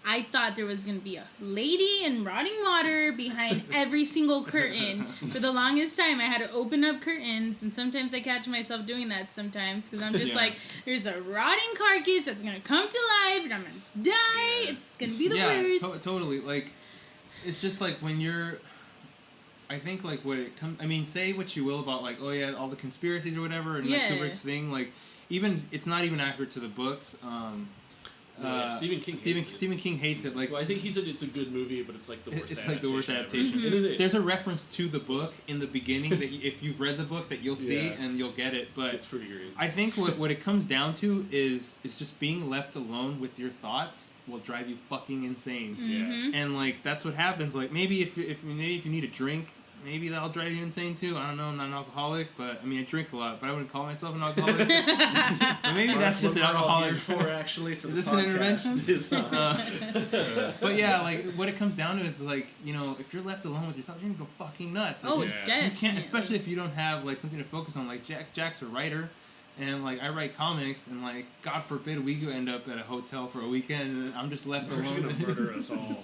I thought there was going to be a lady in rotting water behind every single curtain. For the longest time, I had to open up curtains, and sometimes I catch myself doing that sometimes because I'm just like, there's a rotting carcass that's going to come to life, and I'm going to die. It's going to be the worst. Totally. Like, it's just like when you're... I think, like, what it comes... I mean, say what you will about, like, all the conspiracies or whatever, and, like, Kubrick's thing, like, even... It's not even accurate to the books. Stephen King hates it. Like, well, I think it's a good movie, but it's, like, the worst adaptation. It's, like, the worst adaptation. Mm-hmm. There's a reference to the book in the beginning that if you've read the book that you'll see and you'll get it, but... It's pretty great. I think what it comes down to is just being left alone with your thoughts will drive you fucking insane. Mm-hmm. And like that's what happens. Like maybe if you need a drink, maybe that'll drive you insane too. I don't know. I'm not an alcoholic, but I mean I drink a lot, but I wouldn't call myself an alcoholic. But maybe that's just an alcoholic. Actually, for is this an intervention? But yeah, like what it comes down to is like if you're left alone with your thoughts, you're gonna go fucking nuts. Like, definitely. You can't, especially if you don't have like something to focus on. Like Jack's a writer. And, like, I write comics, and, like, God forbid we go end up at a hotel for a weekend, and I'm just left alone. They're going to murder us all.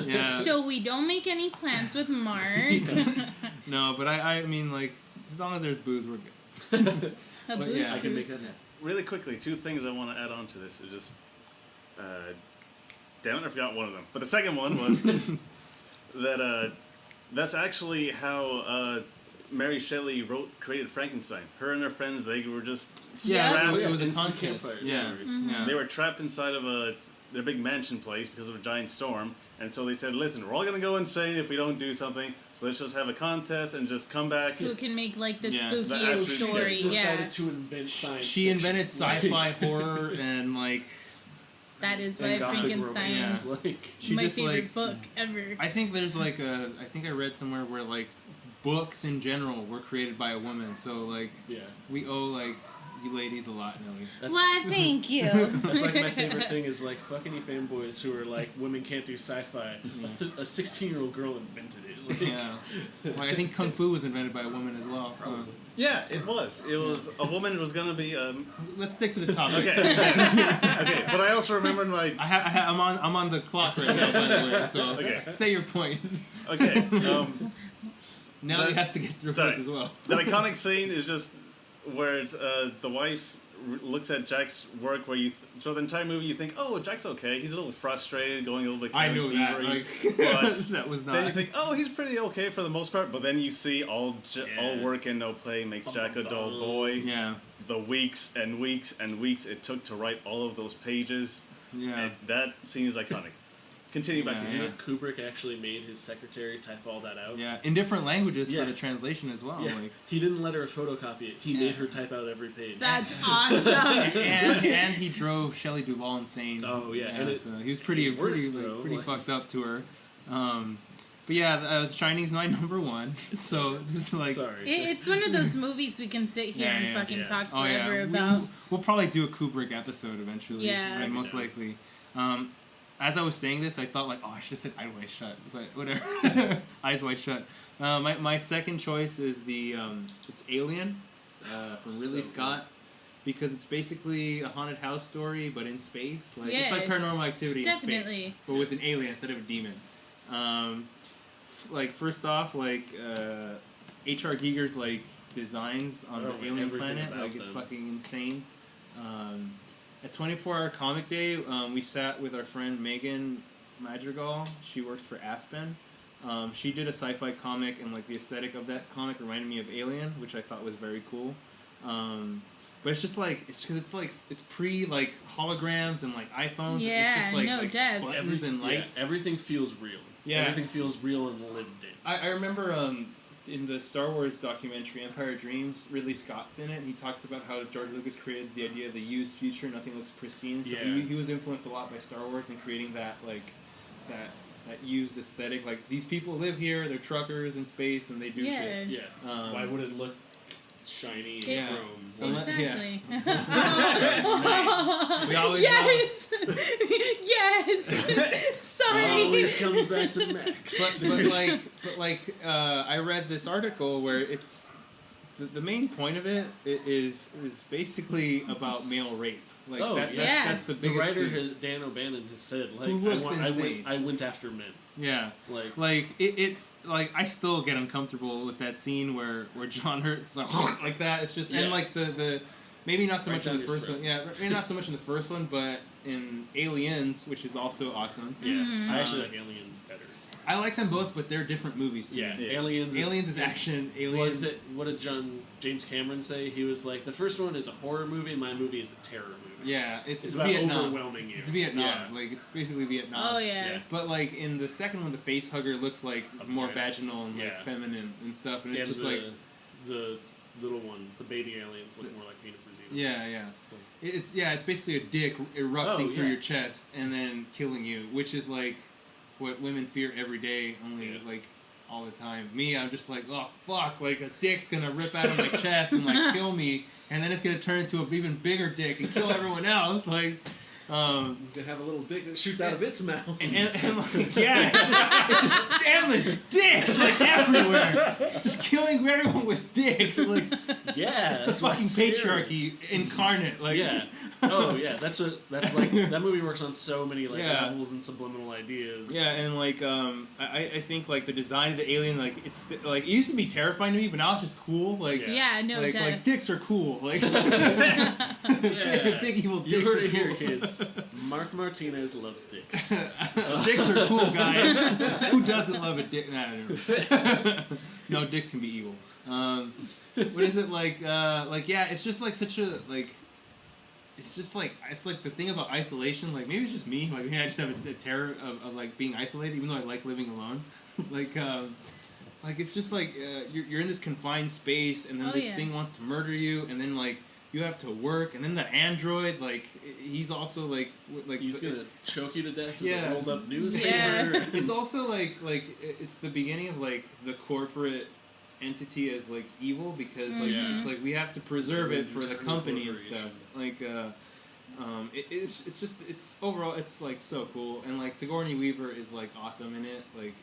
Yeah. So we don't make any plans with Mark. No, but I mean, like, as long as there's booze, we're good. But I can make that happen. Really quickly, two things I want to add on to this. Is just, damn it, I forgot one of them. But the second one was that that's actually how... Mary Shelley created Frankenstein. Her and her friends, they were just trapped. It was a contest. They were trapped inside of their big mansion place because of a giant storm. And so they said, listen, we're all going to go insane if we don't do something. So let's just have a contest and just come back. Who can make, like, the spookiest story. She decided to invent science She invented sci-fi horror and, like... That is why Frankenstein is my favorite book ever. I think there's, like, I think I read somewhere where, like, books in general were created by a woman, so like we owe like you ladies a lot, Nellii. Why, thank you. That's like my favorite thing is like fuck any fanboys who are like women can't do sci-fi. A 16-year-old girl invented it. Like, Yeah. Like, I think Kung Fu was invented by a woman as well. So. Yeah, it was. It was a woman was gonna be. Let's stick to the topic. Okay. Okay. But I also remembered my. I'm on the clock right now, by the way. So Okay. say your point. Okay. Nellii has to get through this as well. The iconic scene is just where it's, the wife looks at Jack's work, where so the entire movie you think, oh, Jack's okay. He's a little frustrated, going a little bit. I knew that. But that was not. Then you think, oh, he's pretty okay for the most part. But then you see all work and no play makes Jack a dull boy. Yeah. The weeks and weeks and weeks it took to write all of those pages. Yeah. And that scene is iconic. Continue back to you know Kubrick actually made his secretary type all that out? Yeah, in different languages for the translation as well. Yeah. Like. He didn't let her photocopy it. He made her type out every page. That's awesome. and he drove Shelley Duvall insane. Oh yeah, and so he was pretty fucked up to her. But yeah, Shining's my number one. So this is like. Sorry. It's one of those movies we can sit here and fucking talk forever about. We'll probably do a Kubrick episode eventually. Yeah. Right, most likely. As I was saying this, I thought like, oh, I should have said Eyes Wide Shut, but whatever. Eyes Wide Shut. My second choice is it's Alien from Ridley Scott, because it's basically a haunted house story but in space. Like it's like Paranormal Activity in space, but with an alien instead of a demon. Like first off, like H.R. Giger's like designs on the alien planet, like it's fucking insane. At 24 Hour Comic Day, we sat with our friend Megan Madrigal. She works for Aspen. She did a sci-fi comic, and like the aesthetic of that comic reminded me of Alien, which I thought was very cool. But it's just like it's pre like holograms and like iPhones. Yeah, it's just like, no depth. buttons and lights. Yeah, everything feels real. Yeah, everything feels real and lived in. I remember in the Star Wars documentary Empire Dreams, Ridley Scott's in it, and he talks about how George Lucas created the idea of the used future, nothing looks pristine. So he was influenced a lot by Star Wars in creating that that used aesthetic. Like these people live here, they're truckers in space, and they do shit. Yeah. Why would it look shiny and chrome? Exactly. Nice. We always yes. Sorry. Always comes back to Max. But I read this article where it's the main point of it is basically about male rape. Like that's the biggest. The writer thing. Dan O'Bannon has said like I went after men. Yeah, like it's like I still get uncomfortable with that scene where John Hurt's like that. It's just and like the maybe not so much in the first one. Yeah, maybe not so much in the first one, but in Aliens, which is also awesome. Yeah, I actually like Aliens better. I like them both, but they're different movies to me. Aliens is action. Aliens. What did James Cameron say? He was like, the first one is a horror movie, and my movie is a terror movie. Yeah, it's about Vietnam. overwhelming you. It's Vietnam. Like it's basically Vietnam. Oh yeah. But like in the second one, the face hugger looks like more vaginal and like feminine and stuff, and it's just like the little one, the baby aliens look more like penises. Even. Yeah. So it's basically a dick erupting through your chest and then killing you, which is like what women fear every day, only like all the time. Me, I'm just like, oh fuck, like a dick's gonna rip out of my chest and like kill me, and then it's gonna turn into an even bigger dick and kill everyone else. Like, he's gonna have a little dick that shoots out of its mouth. And like, it's just endless dicks like everywhere, just killing everyone with dicks. Like, it's the fucking patriarchy incarnate. Like, that's like that movie works on so many like levels and subliminal ideas. Yeah, and like I think like the design of the alien, like it's like it used to be terrifying to me, but now it's just cool. Like like dicks are cool. Like big evil dicks. You heard it cool. here, kids. Mark Martinez loves dicks. Dicks are cool, guys. Who doesn't love a dick? No, dicks can be evil. What is it like? It's just like such a like. It's like the thing about isolation. Like maybe it's just me. Like maybe I just have a terror of like being isolated, even though I like living alone. Like it's just like you're in this confined space, and then this thing wants to murder you, and then like. You have to work, and then the android, like, he's also, like he's gonna choke you to death with a rolled-up newspaper. Yeah. It's also, like, it's the beginning of, like, the corporate entity as like evil because like it's like we have to preserve it for the company and stuff. Like it's overall it's like so cool, and like Sigourney Weaver is like awesome in it. Like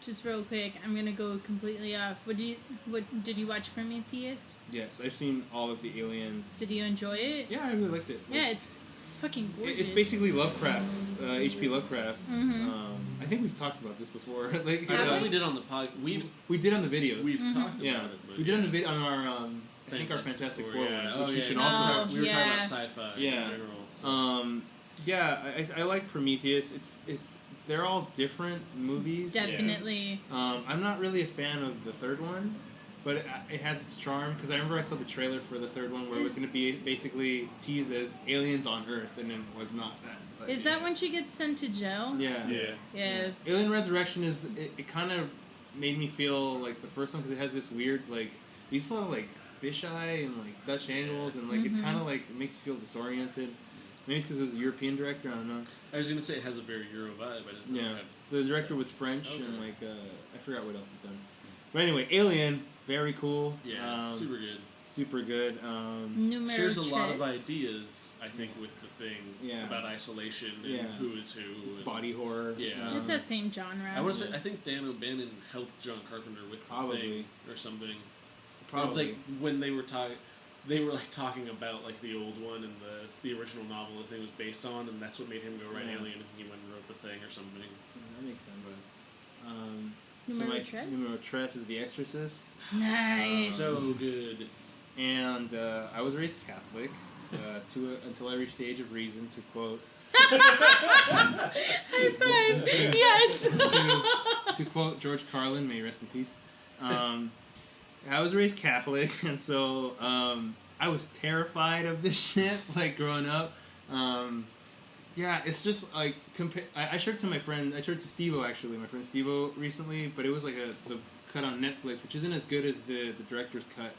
just real quick, I'm gonna go completely off. What did you watch Prometheus? Yes, I've seen all of the Alien. Did you enjoy it? Yeah, I really liked it. Yeah, it's fucking gorgeous. It's basically Lovecraft, H.P. Lovecraft. I think we've talked about this before. Like, I know we did on the pod. We did on the videos. We've talked about it. But we did on the on our I think our Fantastic Four one, which we should also talk. We were talking about sci-fi in general. So. I like Prometheus. It's they're all different movies. Definitely. I'm not really a fan of the third one, but it has its charm because I remember I saw the trailer for the third one where it was going to be basically teased as aliens on Earth, and then was not that. But, is that when she gets sent to jail? Yeah. Alien Resurrection it kind of made me feel like the first one because it has this weird like you saw like fisheye and like Dutch angles and like it's kind of like it makes you feel disoriented. Maybe it's because it was a European director. I don't know. I was gonna say it has a very Euro vibe. I didn't know that. The director was French and like I forgot what else he's done. But anyway, Alien, very cool. Yeah, super good. Super good. Shares a lot of ideas, I think, with the thing about isolation and who is who. And body horror. Yeah. It's that same genre. I want to say, I think Dan O'Bannon helped John Carpenter with the thing or something. Probably. Like, when they were talking... They were like talking about like the old one and the original novel the thing was based on, and that's what made him go write Alien, and he went and wrote the thing or something. That makes sense. Numero Tres is The Exorcist. Nice. So good. And I was raised Catholic until I reached the age of reason, to quote. High five! Yes! to quote George Carlin, may he rest in peace. I was raised Catholic, and so I was terrified of this shit, like, growing up. It's just, like, I showed it to my friend, I showed it to Steve-O, actually, my friend Steve-O, recently, but it was, like, the cut on Netflix, which isn't as good as the director's cut.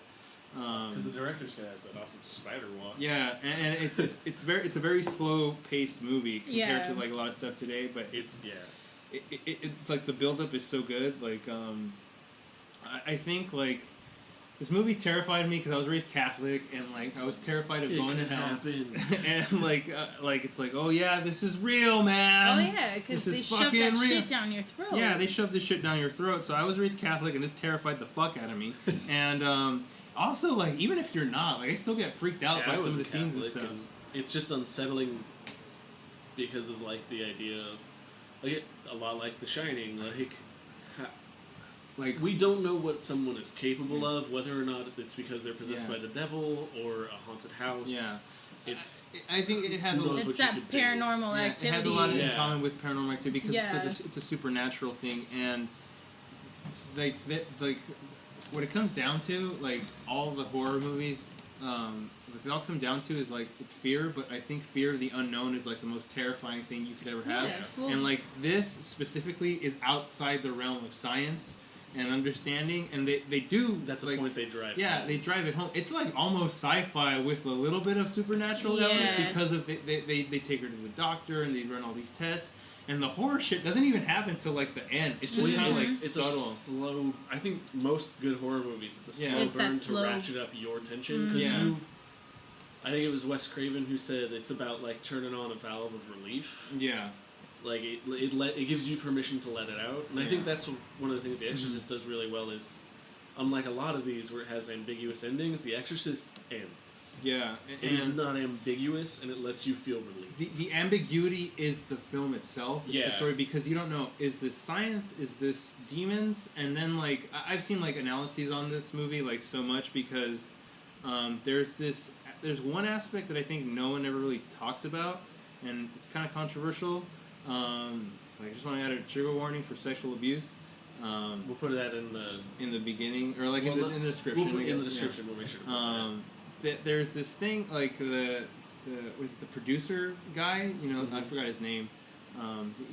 Because the director's cut has that awesome spider walk. Yeah, and it's a very slow-paced movie compared to, like, a lot of stuff today, but it's like, the build-up is so good, like, I think, like, this movie terrified me because I was raised Catholic, and like I was terrified of going to hell. And like it's like, oh yeah, this is real, man. Oh yeah, because they shoved that shit down your throat. Yeah, they shoved this shit down your throat. So I was raised Catholic, and this terrified the fuck out of me. And also, like, even if you're not, like, I still get freaked out by some of the scenes and stuff. It's just unsettling because of like the idea of like a lot like The Shining, like we don't know what someone is capable of, whether or not it's because they're possessed by the devil or a haunted house. Yeah, I think it has it's that Paranormal Activity. It has a lot in common with Paranormal Activity because it's a supernatural thing, and like what it comes down to, like all the horror movies, what they all come down to is like it's fear, but I think fear of the unknown is like the most terrifying thing you could ever have, and like this specifically is outside the realm of science and understanding, and they do. That's the like, point they drive. Yeah, home. They drive it home. It's like almost sci-fi with a little bit of supernatural elements because of they take her to the doctor and they run all these tests, and the horror shit doesn't even happen till like the end. It's just kind of like it's subtle. A slow. I think most good horror movies, it's a slow burn to ratchet up your tension because I think it was Wes Craven who said it's about like turning on a valve of relief. Yeah. Like it gives you permission to let it out, and I think that's one of the things The Exorcist does really well. Is unlike a lot of these where it has ambiguous endings, The Exorcist ends. Yeah, it is not ambiguous, and it lets you feel relief. The ambiguity is the film itself. It's the story because you don't know, is this science, is this demons, and then like I've seen like analyses on this movie like so much because there's one aspect that I think no one ever really talks about, and it's kind of controversial. I just want to add a trigger warning for sexual abuse. We'll put that in the beginning, or like in the description. In the description, we'll make sure to put that. There's this thing like the producer guy. You know, I forgot his name.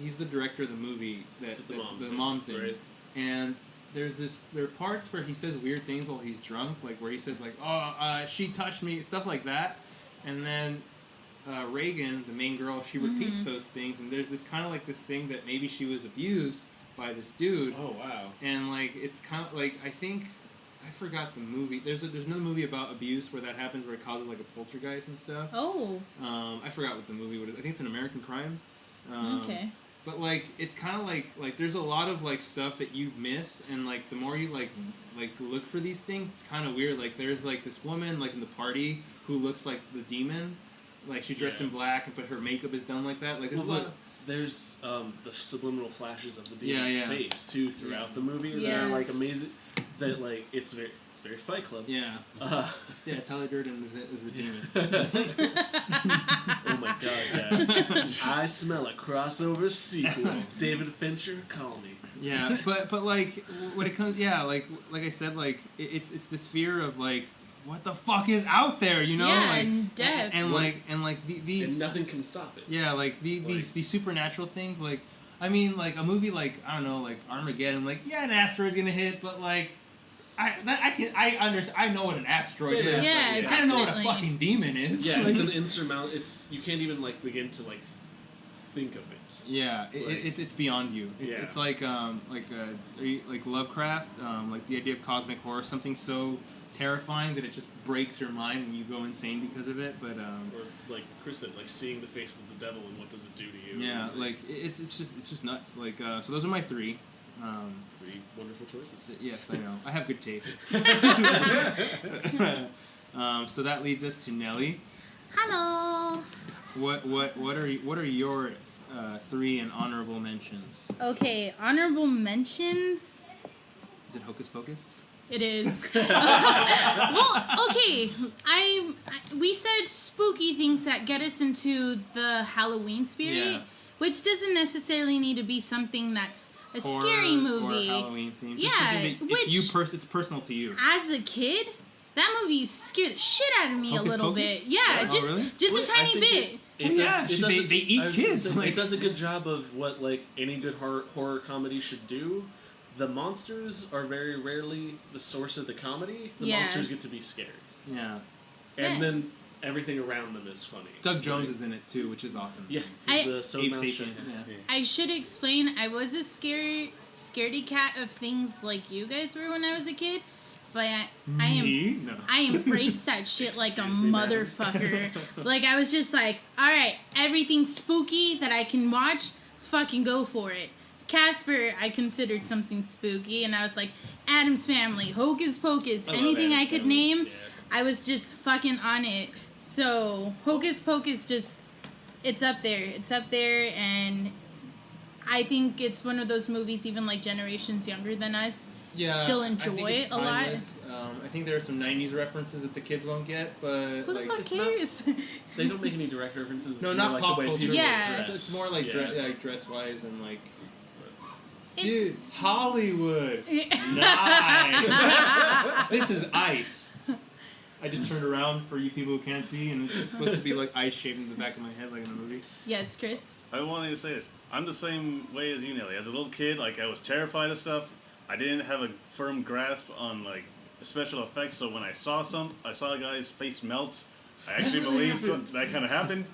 He's the director of the movie that the mom's in. Right. And there are parts where he says weird things while he's drunk, like where he says like, "Oh, she touched me," stuff like that, and then. Reagan, the main girl, she repeats those things, and there's this kind of like this thing that maybe she was abused by this dude. Oh wow. And like it's kind of like I forgot the movie. There's another movie about abuse where that happens, where it causes like a poltergeist and stuff. Oh. I forgot what the movie was. I think it's an American Crime. Okay. But like it's kind of like there's a lot of like stuff that you miss, and like the more you like look for these things, it's kind of weird. Like there's like this woman like in the party who looks like the demon, like she's dressed in black, but her makeup is done like that. Like there's the subliminal flashes of the demon's face too throughout the movie that are like amazing. That like it's very Fight Club. Yeah. Tyler Durden is the demon. Oh my god, guys! I smell a crossover sequel. David Fincher, call me. Yeah, but like when it comes, like I said, like it's this fear of like what the fuck is out there, you know? Yeah, like, and death. And these and nothing can stop it. Yeah, like these supernatural things. Like I mean, like a movie like I don't know, like Armageddon. Like an asteroid's gonna hit, but like. I understand. I know what an asteroid is. Yeah, I don't know what a fucking demon is. Yeah, it's an insurmountable. You can't even like begin to like think of it. Yeah, it's beyond you. It's like Lovecraft. Like the idea of cosmic horror, something so terrifying that it just breaks your mind and you go insane because of it. But or like Chris said, like seeing the face of the devil and what does it do to you? Yeah, like it's just nuts. Like so those are my three. 3 wonderful choices. Yes, I know. I have good taste. So that leads us to Nellii. Hello. What are your 3 and honorable mentions? Okay, honorable mentions. Is it Hocus Pocus? It is. Well, okay. We said spooky things that get us into the Halloween spirit, which doesn't necessarily need to be something that's a horror, scary movie. Or Halloween theme. Yeah, it's personal to you. As a kid, that movie scared the shit out of me Hocus a little Pocus? bit. Yeah, Oh, really? just a tiny bit. They eat kids. It does a good job of what like any good horror comedy should do. The monsters are very rarely the source of the comedy. The monsters get to be scary. Yeah. And then everything around them is funny. Doug Jones is in it too, which is awesome. Yeah. I should explain. I was a scaredy cat of things like you guys were when I was a kid, but I embraced that shit like a motherfucker. Like I was just like, all right, everything spooky that I can watch, let's fucking go for it. Casper, I considered something spooky, and I was like, Addams Family, Hocus Pocus, anything I could name, I was just fucking on it. So, Hocus Pocus it's up there. It's up there, and I think it's one of those movies, even like generations younger than us, still enjoy a lot. I think there are some 90s references that the kids won't get, but who the fuck cares? They don't make any direct references. No, not like pop the way culture. Yeah. It's more like dress-wise and like... Dude, Hollywood. Nice. This is ice. I just turned around for you people who can't see, and it's supposed to be like ice shaved in the back of my head, like in the movie. Yes, Chris? I wanted to say this. I'm the same way as you, Nellii. As a little kid, like, I was terrified of stuff. I didn't have a firm grasp on, like, special effects, so when I saw a guy's face melt, I actually believed that kind of happened.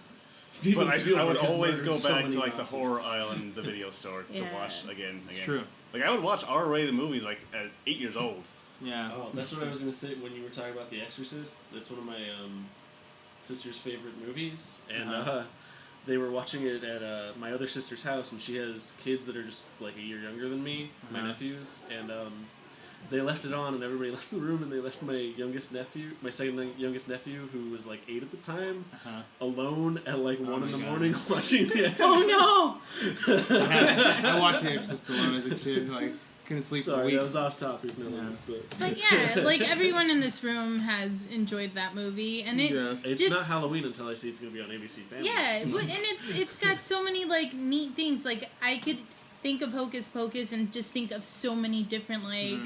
But I would always go back to like the horror aisle in the video store to watch again. It's true. Like I would watch R-rated movies like at 8 years old. Yeah. Oh, that's what I was gonna say when you were talking about The Exorcist. That's one of my sister's favorite movies, and they were watching it at my other sister's house, and she has kids that are just like a year younger than me, my nephews, and they left it on, and everybody left the room, and they left my second youngest nephew, who was like 8 at the time, alone at like 1 in the morning watching The Exorcist. Oh no! I watched The Exorcist alone as a kid, like couldn't sleep for weeks. Sorry, that was off topic. But yeah, like everyone in this room has enjoyed that movie, and it's not Halloween until I see it's gonna be on ABC Family. Yeah, and it's got so many like neat things. Like I could think of Hocus Pocus and just think of so many different like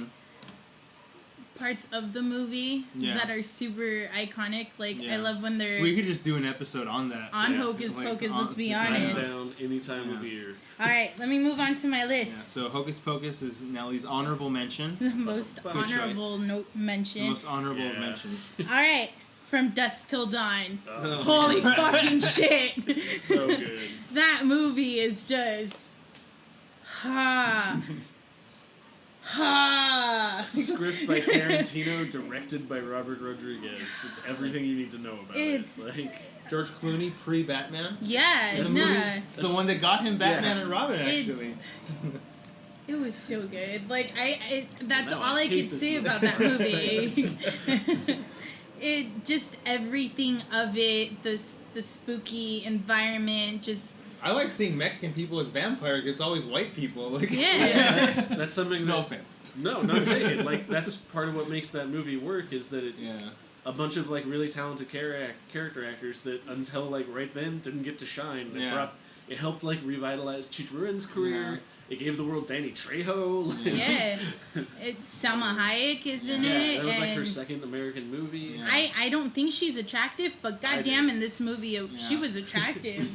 parts of the movie that are super iconic. Like I love when they're. We could just do an episode on that. On Hocus Pocus, let's be honest. Down anytime of year. All right, let me move on to my list. Yeah, so Hocus Pocus is Nelli's honorable mention. The most honorable mention. The most honorable of mentions. All right, From Dusk Till Dawn. Holy fucking shit! So good. That movie is just. Ha. Ha. Script by Tarantino, directed by Robert Rodriguez. It's everything you need to know about it. Like George Clooney pre-Batman. Yeah, It's no. the one that got him Batman and Robin, actually. It was so good. Like that's Now all I hate could this say movie. about that movie. It just everything of it, the spooky environment, just. I like seeing Mexican people as vampires. It's always white people. Like, Yeah. That's something. No that, offense. No, not taken. Like that's part of what makes that movie work is that it's a bunch of like really talented character actors that until like right then didn't get to shine. It helped like revitalize Cheech Marin's career. Yeah. It gave the world Danny Trejo. Like, Yeah. It's Salma Hayek is in it. That was like her and second American movie. Yeah. I don't think she's attractive, but goddamn, in this movie she was attractive.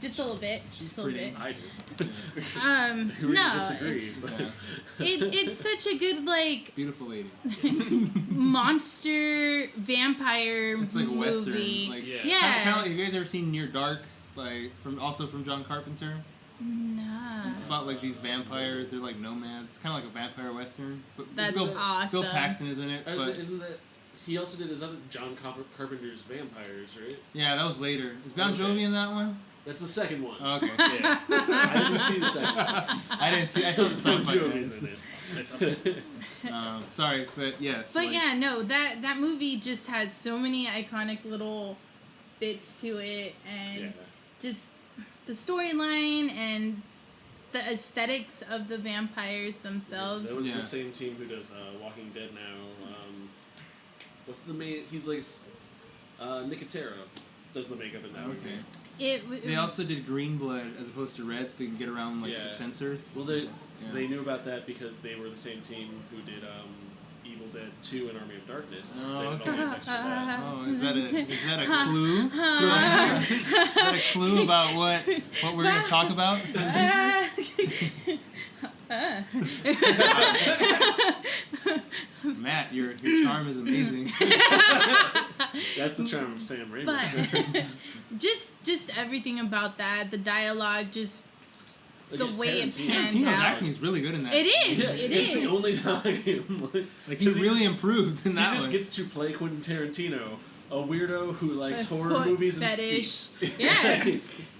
Just a little bit. Just a little bit. I do. No. Disagree, but It's such a good like Beautiful lady. monster vampire It's like a movie. western. Like, Yeah. Kind of like, have you guys ever seen Near Dark? From John Carpenter? Nah. It's about like these vampires. They're like nomads. It's kind of like a vampire western. But That's awesome. Bill Paxton is in it. But isn't that he also did his other John Carpenter's Vampires, right? yeah, that was later. Is Bon Jovi in that one? That's the second one. Okay. Yeah. I didn't see the second one. I didn't see. I saw the Bon sci-fi Jovi's guys. in it. Sorry, but yes. But like, yeah, no, that movie just has so many iconic little bits to it, and just the storyline and the aesthetics of the vampires themselves. That was the same team who does Walking Dead now. What's the main? He's like Nicotero does the makeup in that movie. Okay. They also did Green Blood as opposed to Red, so they can get around like the censors. Well, they knew about that because they were the same team who did Evil Dead 2 and Army of Darkness. Oh, They had okay. all the effects for that. Oh, is that a clue? Is that a clue about what we're gonna talk about? Matt, your charm is amazing. That's the charm of Sam Raimi. But just everything about that, the dialogue, just the way it panned Tarantino's out. acting is really good in that. It is. Yeah, It it's is. the only time. Like he really improved in that He just one. gets to play Quentin Tarantino, a weirdo who likes horror foot movies fetish. and feet. Yeah.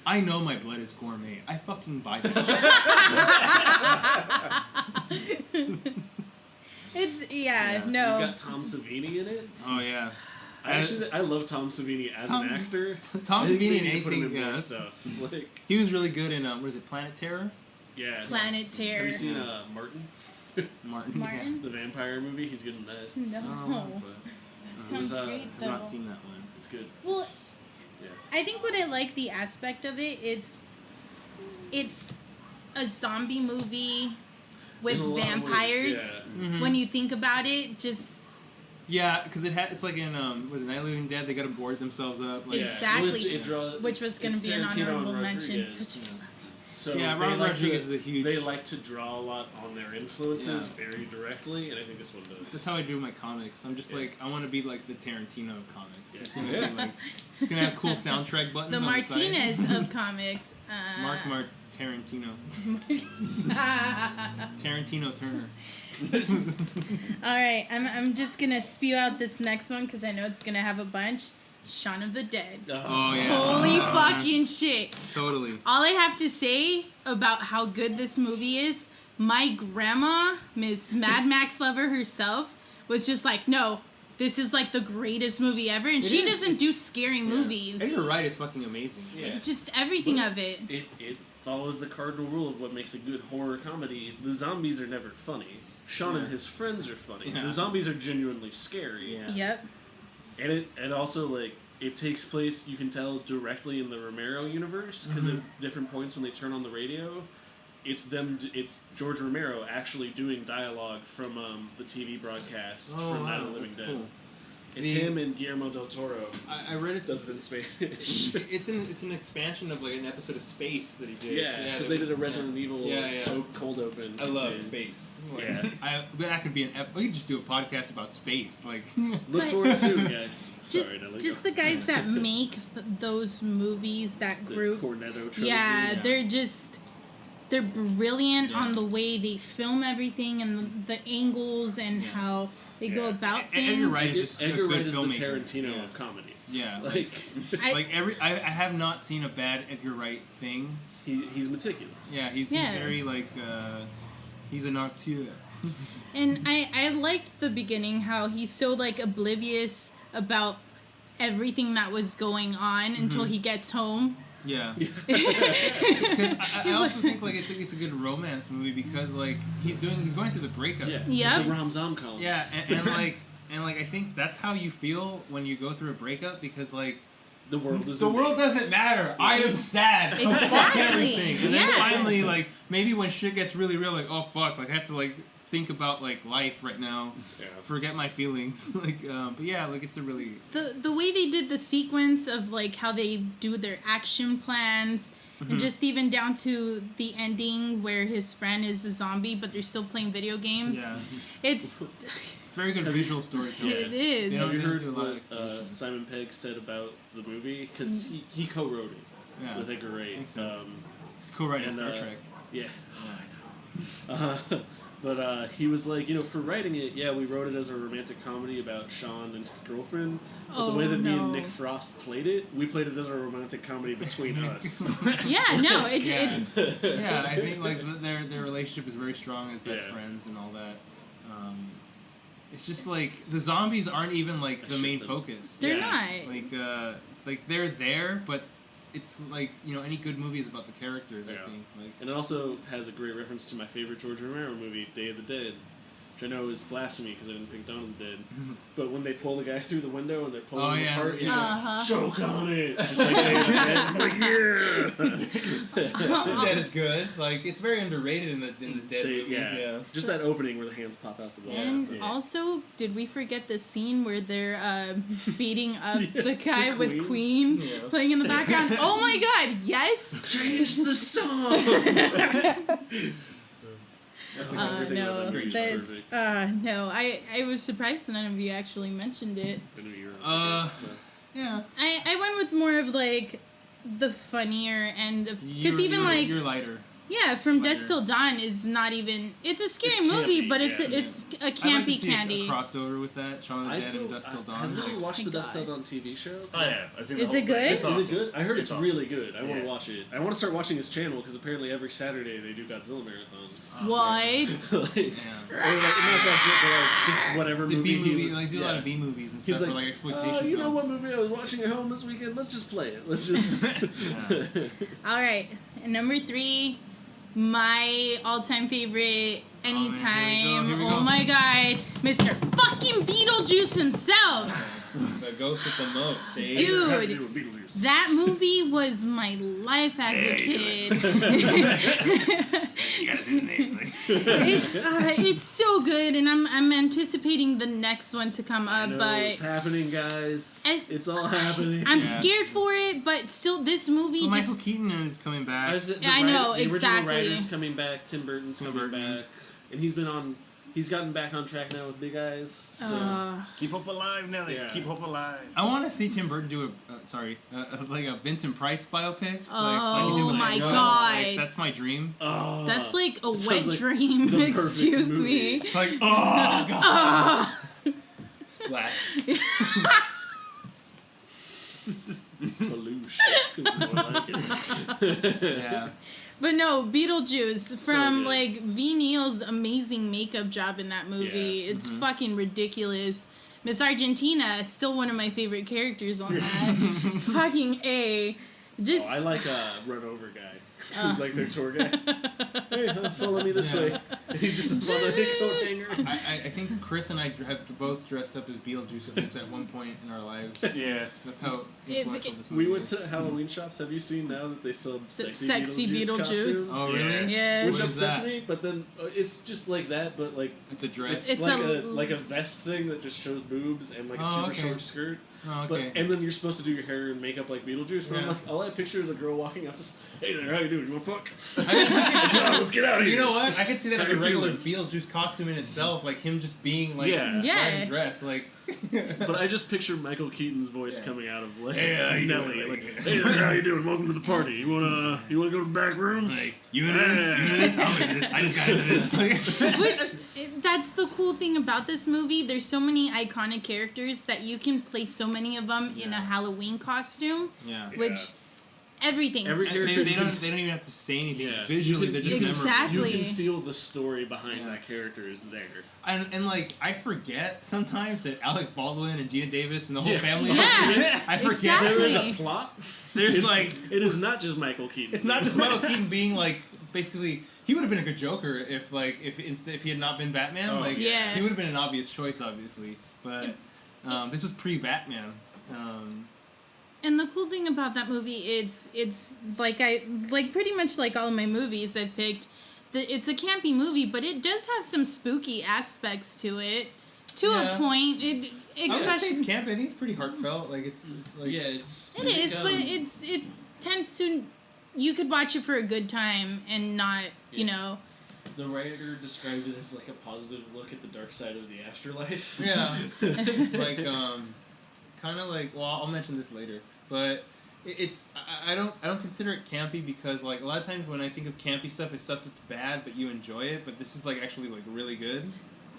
I know my blood is gourmet. I fucking buy that shit. It's no. You've got Tom Savini in it. Oh yeah. I love Tom Savini as an actor. Tom I think Savini they in need to put him anything. in more Yeah. stuff. Like, He was really good in what is it, Planet Terror? yeah. Planet Terror. Have you seen Martin? Martin? The vampire movie? He's good in that. No. Oh, That sounds great I've though. not seen that one. It's good. Well, I think what I like the aspect of it, it's a zombie movie with In a lot of vampires. ways, Mhm. When you think about it, just Yeah, because it's like in was it Night of the Living Dead? They got to board themselves up. Like, Exactly. Well, which was going to be an Tarantino honorable and mention. Rodriguez. So Yeah, they Robert like Rodriguez to, is a huge. They like to draw a lot on their influences Yeah. very directly, and I think this one does. That's how I do my comics. I'm just like I want to be like the Tarantino of comics. Yeah. It's gonna be like it's gonna have cool soundtrack buttons. the on the side. Martinez of comics. Mark Tarantino. Tarantino Turner. All right, I'm just gonna spew out this next one because I know it's gonna have a bunch. Shaun of the Dead. Oh yeah. Holy fucking shit! Totally. All I have to say about how good this movie is, my grandma, Miss Mad Max lover herself, was just like, no, this is like the greatest movie ever, and she doesn't do scary movies. And you're right, it's fucking amazing. Yeah. Just everything of it. It follows the cardinal rule of what makes a good horror comedy. The zombies are never funny. Sean and his friends are funny. Yeah. The zombies are genuinely scary. Yeah. Yep. And also, like, it takes place, you can tell, directly in the Romero universe, because at different points when they turn on the radio, it's George Romero actually doing dialogue from the TV broadcast from Night of the Living that's Dead. cool. It's him and Guillermo del Toro. I read it. Does it in Spanish. It's an expansion of like an episode of Space that he did. Yeah, because they did a Resident Evil Yeah. cold open. I love Space. Yeah. But that could be we could just do a podcast about space. Like, Look forward soon, guys. Sorry, Just the guys that make those movies, that group. The Cornetto trilogy. Yeah, they're brilliant on the way they film everything and the angles and how they go about things. Edgar Wright is just Edgar a good Wright is the filmmaker. Tarantino of comedy. Yeah, Like I have not seen a bad Edgar Wright thing. he's meticulous. Yeah, he's very like he's an auteur. And I liked the beginning, how he's so like oblivious about everything that was going on until he gets home. Yeah, because I also think like it's a good romance movie because like he's going through the breakup. Yeah, Yep. It's a rom-com column. Yeah, and like I think that's how you feel when you go through a breakup because like the world doesn't matter. I am sad. So fuck Exactly. everything. And then Yeah. finally like maybe when shit gets really real, like oh fuck, like I have to like think about like life right now. Yeah. Forget my feelings. Like but yeah, like it's a really The way they did the sequence of like how they do their action plans and just even down to the ending where his friend is a zombie but they're still playing video games. yeah. It's Very good visual storytelling. it is. They don't Have you do heard a lot of what exposition. Simon Pegg said about the movie? Because he co-wrote it Yeah. with Edgar Wright. Makes sense. He's co-writing and, Star Trek. Yeah. But he was like, for writing it, we wrote it as a romantic comedy about Sean and his girlfriend. But the way that me and Nick Frost played it, we played it as a romantic comedy between us. Yeah, no, it Yeah, I think like their relationship is very strong as best friends and all that. It's just like the zombies aren't even like the main focus. They're not. Like they're there, but it's like any good movie is about the characters. I think And it also has a great reference to my favorite George Romero movie, Day of the Dead. Which I know is blasphemy because I didn't think Dawn of the Dead. But when they pull the guy through the window and they're pulling him apart, he goes, choke on it! Just like Day of the Dead. I'm like, The Dead is good. Like it's very underrated in the Dead movies. Yeah. Just that opening where the hands pop out the wall. And also, did we forget the scene where they're beating up the guy to with Queen playing in the background? Oh my god, yes! Change the song! No, I was surprised none of you actually mentioned it. Yeah. I went with more of like the funnier end of because even like you're lighter. Yeah, From Dusk Till Dawn is not even. It's a scary movie, but it's a campy I'd like to see candy. a crossover with that. Shaun of the Dead and Dusk Till Dawn. Has anyone watched the Dusk Till Dawn TV show? Oh yeah, I've seen the Is whole it good? thing. Is it good? I heard it's awesome. really good. I want to watch it. I want to start watching his channel because apparently every Saturday they do Godzilla marathons. What? Or like, not Godzilla, but like just whatever The movie B he movie, was. like do a lot of B movies and He's stuff like, for like exploitation you know films. what movie I was watching at home this weekend? Let's just play it. Let's just. All right, and number 3, my all-time favorite, anytime. Here we go. Oh my god, Mr. Fucking Beetlejuice himself. The ghost with the most, eh? Dude, that movie was my life as a kid. You gotta say the name. It's so good, and I'm anticipating the next one to come up. But it's happening, guys. It's all happening. I'm scared for it, but still, this movie. Well, Michael Keaton is coming back. I know, the exactly. original writer's coming back. Tim Burton's coming back, and he's gotten back on track now with Big Eyes. So. Keep hope alive, Nellii. Yeah. Keep hope alive. I want to see Tim Burton do like a Vincent Price biopic. Oh like he did with my Go. god, Like, that's my dream. Oh, that's like a that wet sounds like dream. the perfect Excuse movie. me. It's like oh god. Splash. Sploosh. Is more like it. Yeah. But no, Beetlejuice So from good. like V. Neil's amazing makeup job in that movie. Yeah. It's fucking ridiculous. Miss Argentina, still one of my favorite characters on that. Fucking A. Just I like Run Over guy. He's like their tour guide. Hey, follow me this way. And he's just on a coat hanger. I think Chris and I have both dressed up as Beetlejuice at least at one point in our lives. Yeah. That's how influential this movie We went is. to Halloween shops. Have you seen now that they sell sexy Beetlejuice. costumes? Oh really? Yeah. Which What is upsets that? me, but then it's just like that, but like It's a dress. it's It's like a vest thing that just shows boobs and like a super okay. short skirt. Oh, But okay. and then you're supposed to do your hair and makeup like Beetlejuice. But I'm Yeah. like, all I picture is a girl walking up, just hey there, how you doing? You want to fuck? I mean, Let's get out of here. you know what? I could see that How as a you regular feeling? Beetlejuice costume in itself, like him just being like Yeah. Yeah. wearing dress. Like But I just picture Michael Keaton's voice coming out of like Nellii, like, "Hey, how you doing? Welcome to the party. You wanna go to the back room? Like, you into this? You into this? I'm into this. I just got into this. Which, that's the cool thing about this movie. There's so many iconic characters that you can place so many of them in a Halloween costume. Yeah. Which, everything. Every character They don't even have to say anything. Yeah. Visually, they're just memorable. Exactly. You can feel the story behind that character is there. And like, I forget sometimes that Alec Baldwin and Gina Davis and the whole family. Yeah. I forget. Exactly. There is a plot. There's It's- like, it is not just Michael Keaton. it's not just Michael Keaton being like, basically, he would have been a good Joker if he had not been Batman. Oh, like, yeah. he would have been an obvious choice, obviously. But this was pre-Batman. And the cool thing about that movie, it's like pretty much like all of my movies I've picked. It's a campy movie, but it does have some spooky aspects to it. To a point, I would say it's campy. I think it's pretty heartfelt. Like it's like it's. It is, but it tends to. You could watch it for a good time and not, you know. The writer described it as like a positive look at the dark side of the afterlife. Yeah. Like kind of like, well, I'll mention this later, but I don't consider it campy because like a lot of times when I think of campy stuff, it's stuff that's bad but you enjoy it, but this is like actually like really good.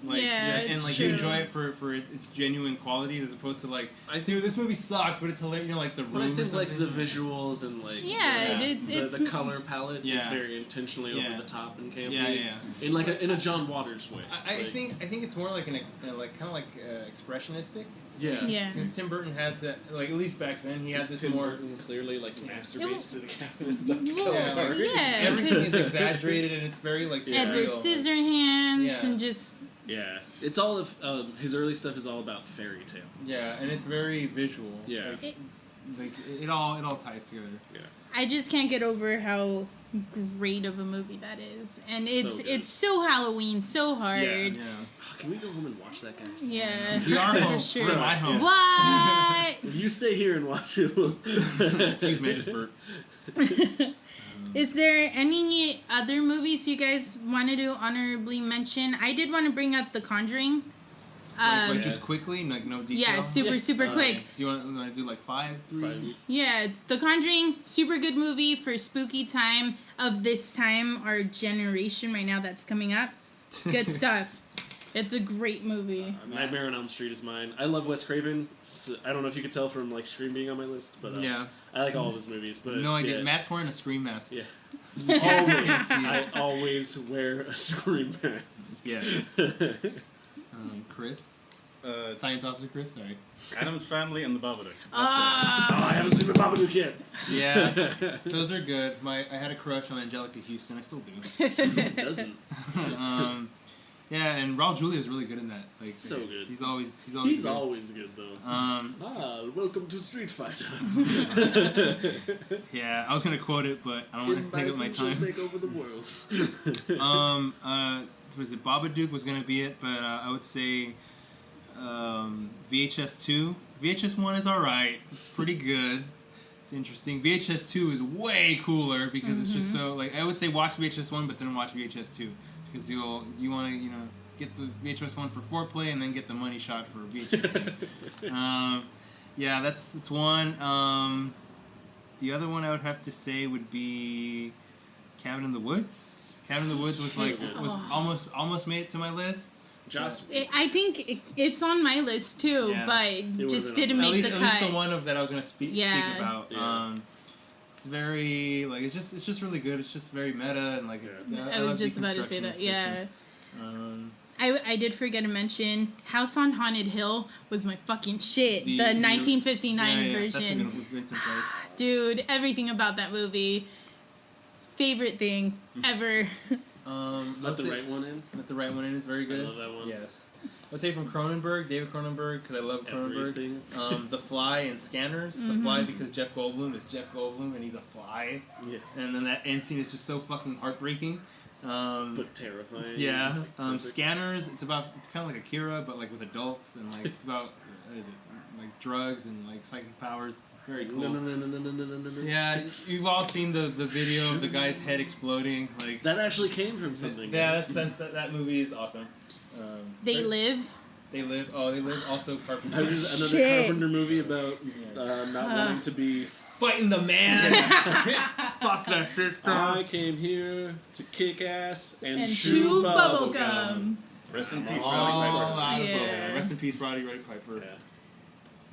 Like, and like true. you enjoy it for its genuine quality as opposed to like, dude, this movie sucks, but it's hilarious. You know, like The Room. But I think or like something. the visuals and like it's the color palette is Yeah. very intentionally over the top and campy. Yeah. In like in a John Waters way. I think it's more like like kind of like expressionistic. Yeah. Yeah. Since Tim Burton has that, like at least back then he had this Tim more. Burton clearly like masturbates to the cabin and Well, yeah, Everything is 'cause- exaggerated and it's very like Edward surreal. Scissorhands Yeah. and just. Yeah, it's all of his early stuff is all about fairy tale. Yeah, and it's very visual. Yeah. Like it all ties together. Yeah. I just can't get over how great of a movie that is, and it's so Halloween, so hard. Yeah. Can we go home and watch that, guys? Yeah. We are home. For We're sure. at my home. What? If you stay here and watch it, we'll... Excuse me, I just burped. Is there any other movies you guys wanted to honorably mention? I did want to bring up The Conjuring. Like just quickly, like no detail. Yeah, super quick. Do you want to do like 5, 3? Yeah, The Conjuring, super good movie for spooky time of this time, our generation right now that's coming up. Good stuff. It's a great movie. Nightmare on Elm Street is mine. I love Wes Craven. So I don't know if you could tell from like Scream being on my list, but yeah, I like all of his movies. But no idea. Matt's wearing a Scream mask. Yeah. Always, I always wear a Scream mask. Yes. Chris. Science Officer Chris. Sorry. Adam's Family and the Babadook. I haven't seen the Babadook yet. Yeah, those are good. I had a crush on Angelica Houston. I still do. Who doesn't? Yeah, and Raul Julia is really good in that. Like, So good. He's always He's good. always good though. Welcome to Street Fighter. Yeah, I was gonna quote it, but I don't want to take up my time. Take over the world. Was it Babadook was gonna be it, but I would say VHS 2. VHS 1 is alright. It's pretty good. It's interesting. VHS 2 is way cooler because it's just so like I would say watch VHS 1, but then watch VHS 2 because you want to get the VHS 1 for foreplay and then get the money shot for VHS 2. Yeah, that's one. The other one I would have to say would be Cabin in the Woods. Cabin in the Woods was like almost made it to my list. Josh, I think it's on my list too, but just didn't make the cut. At least the one that I was going to speak about. Yeah. It's very like it's just really good. It's just very meta and like. I was just about to say that. Yeah. I did forget to mention House on Haunted Hill was my fucking shit. The 1959 version. That's a good with Vincent Price. Dude, everything about that movie. Favorite thing ever. let the right one in. Let the right one in is very good. I love that one. Yes. I would say from Cronenberg, David Cronenberg, because I love Cronenberg. The Fly and Scanners. The Fly because Jeff Goldblum is Jeff Goldblum and he's a fly. Yes. And then that end scene is just so fucking heartbreaking. But terrifying. Yeah. Scanners. It's kind of like Akira, but like with adults, and like it's about what is it? Like drugs and like psychic powers. Very cool. No. Yeah, you've all seen the video of the guy's head exploding. Like that actually came from something. Yeah, that movie is awesome. They Live. They Live. Oh, They Live. Also Carpenter. Another Carpenter movie about not wanting to be fighting the man. Fuck the system. I came here to kick ass and chew bubblegum. Rest in peace, Roddy Piper. Yeah. Rest in peace, Roddy Piper. Yeah.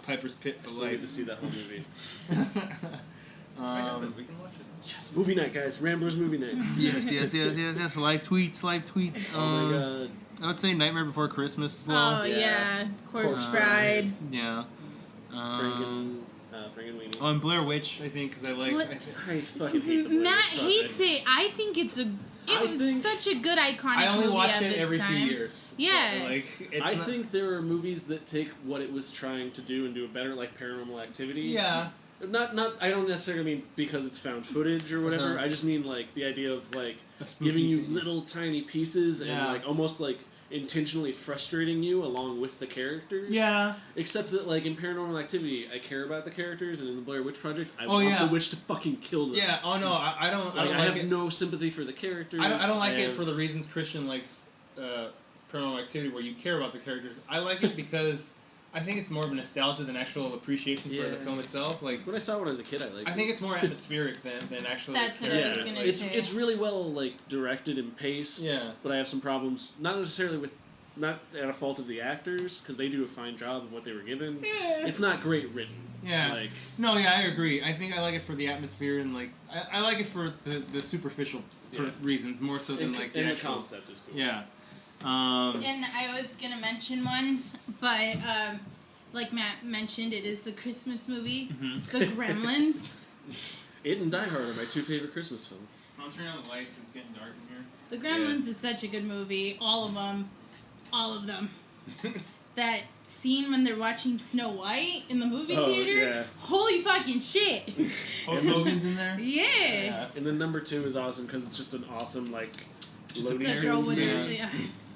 Piper's Pit for I life. to see that whole movie. We can watch it. Yes, movie night, guys. Ramblers movie night. yes. Live tweets. Oh my god. I would say Nightmare Before Christmas as Oh well. yeah, Corpse Bride. Yeah. Franken Weenie. Oh, and Blair Witch, I think, because I like. I fucking hate the Blair Matt Witch hates Project. it. I think it's such a good iconic I only movie watch of it its every time. few years. Yeah. Like, I think there are movies that take what it was trying to do and do it better, like Paranormal Activity. Yeah. Not. I don't necessarily mean because it's found footage or whatever. Uh-huh. I just mean like the idea of like giving you little tiny pieces and like almost like intentionally frustrating you along with the characters. Yeah. Except that like in Paranormal Activity, I care about the characters, and in the Blair Witch Project, I want the witch to fucking kill them. Yeah. Oh no, I don't. I don't I like have it. no sympathy for the characters. I don't like it for the reasons Christian likes Paranormal Activity, where you care about the characters. I like it because I think it's more of a nostalgia than actual appreciation for the film itself. Like when I saw it when I was a kid, I liked it. I think it's more atmospheric than actually. That's what I was gonna say. It's really well like directed and paced. Yeah. But I have some problems, not necessarily with. Not at a fault of the actors, because they do a fine job of what they were given. Yeah. It's not great written. Yeah. Like, no, yeah, I agree. I think I like it for the atmosphere and like I like it for the superficial reasons more so than like the and actual the concept is cool. Yeah. And I was gonna mention one, but like Matt mentioned, it is a Christmas movie. Mm-hmm. The Gremlins. It and Die Hard are my two favorite Christmas films. I'll turn on the light. It's getting dark in here. The Gremlins is such a good movie. All of them. That scene when they're watching Snow White in the movie theater. Yeah. Holy fucking shit. Hulk Hogan's in there. Yeah. And then number 2 is awesome because it's just an awesome like Looney The girl Tunes with movie. it's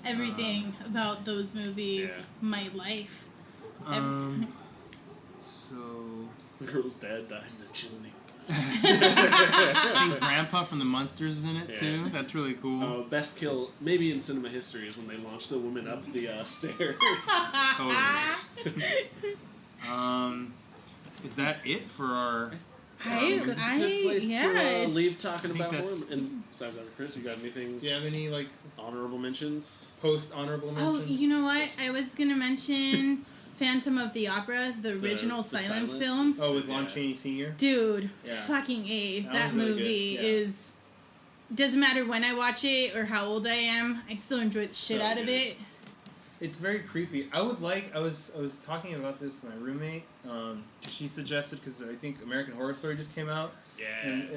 everything about those movies. Yeah. My life. So The girl's dad died in a chimney. I think Grandpa from the Munsters is in it too. That's really cool. Best kill maybe in cinema history is when they launched the woman up the stairs. Totally. Is that it for our? It's a good place to leave talking I think about that's- horror. And besides that, Chris, you got anything? Do you have any like Honorable mentions? post honorable mentions? Oh, you know what? I was gonna mention Phantom of the Opera, the original the silent silent? film. Oh, with Lon Chaney Sr. Dude, Yeah. fucking A. That That was really movie good, yeah. is. Doesn't matter when I watch it or how old I am, I still enjoy the shit So out of good. it. It's very creepy. I was talking about this with my roommate. She suggested because I think American Horror Story just came out. Yeah. And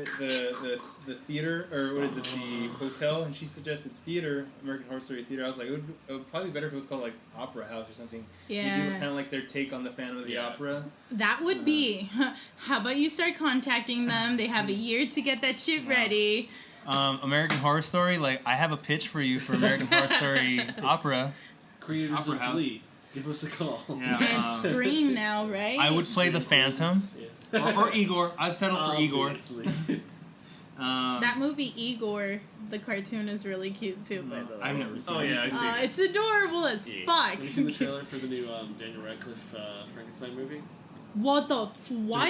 the theater, or what is it, the hotel, and she suggested theater, American Horror Story theater. I was like, it would probably be better if it was called like Opera House or something. They do Yeah. kind of like their take on the Phantom of the Opera. That would be. How about you start contacting them? They have a year to get that shit ready. American Horror Story, like I have a pitch for you for American Horror Story Opera. Creators Opera of House. Glee, give us a call. Yeah. And Scream now, right? I would play the Phantom Yeah. or Igor. I'd settle for Igor. Obviously. That movie Igor, the cartoon, is really cute too. By the way, I've never seen. Oh, it. yeah, I've seen it. it's adorable as Yeah. fuck. Have you seen the trailer for the new Daniel Radcliffe Frankenstein movie? What the what?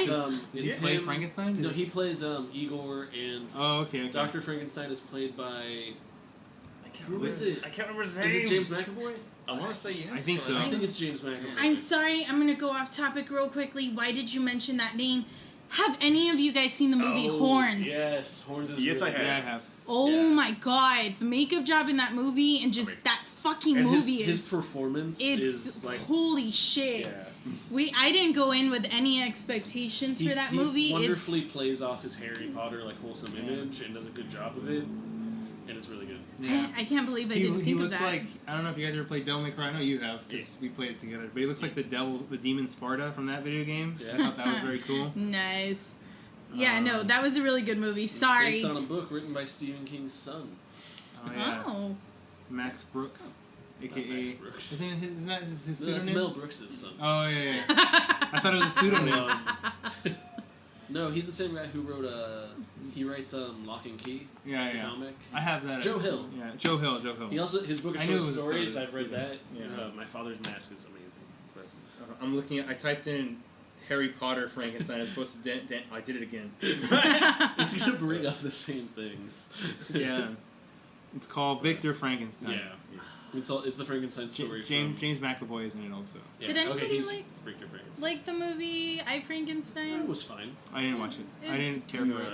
It's Play him- Frankenstein? No, he plays Igor, and Oh, okay. Dr. Frankenstein is played by. I can't Who remember. is it? I can't remember his Is name. it James McAvoy? I want to say yes. I think but so. I think it's James McAvoy. I'm sorry, I'm gonna go off topic real quickly. Why did you mention that name? Have any of you guys seen the movie Horns? Yes, Horns is Yes, really I good. Yeah, I have. Oh Yeah. my god, the makeup job in that movie and just Amazing. that fucking And movie his is performance it's is like holy shit. yeah. I didn't go in with any expectations for that movie. He wonderfully plays off his Harry Potter like wholesome image and does a good job of it, and it's really good. Yeah. I can't believe I He didn't think of looks that. like, I don't know if you guys ever played Devil May Cry. I know you have because Yeah. we played it together. But he looks like the demon Sparta from that video game. Yeah. I thought that was very cool. Nice. Yeah, no, that was a really good movie. Sorry. It's based on a book written by Stephen King's son. Oh yeah, Oh. Max Brooks, Not aka Max Brooks. Isn't that his No, pseudonym? that's Mel Brooks' son. Oh yeah, yeah. I thought it was a pseudonym. No, he's the same guy who wrote he writes Lock and Key. The comic. I have that. Joe Hill. Yeah, Joe Hill. He also his book of I knew it short was a stories. sort of I've read that. Yeah. My Father's Mask is amazing. But I'm looking at. I typed in Harry Potter Frankenstein. It's supposed to I did it again. it's gonna bring up the same things. Yeah. It's called Victor Frankenstein. Yeah. It's the Frankenstein story. James McAvoy is in it also. Yeah. Did anybody Victor Frankenstein. like the movie I, Frankenstein? It was fine. I didn't watch it. I didn't care for it.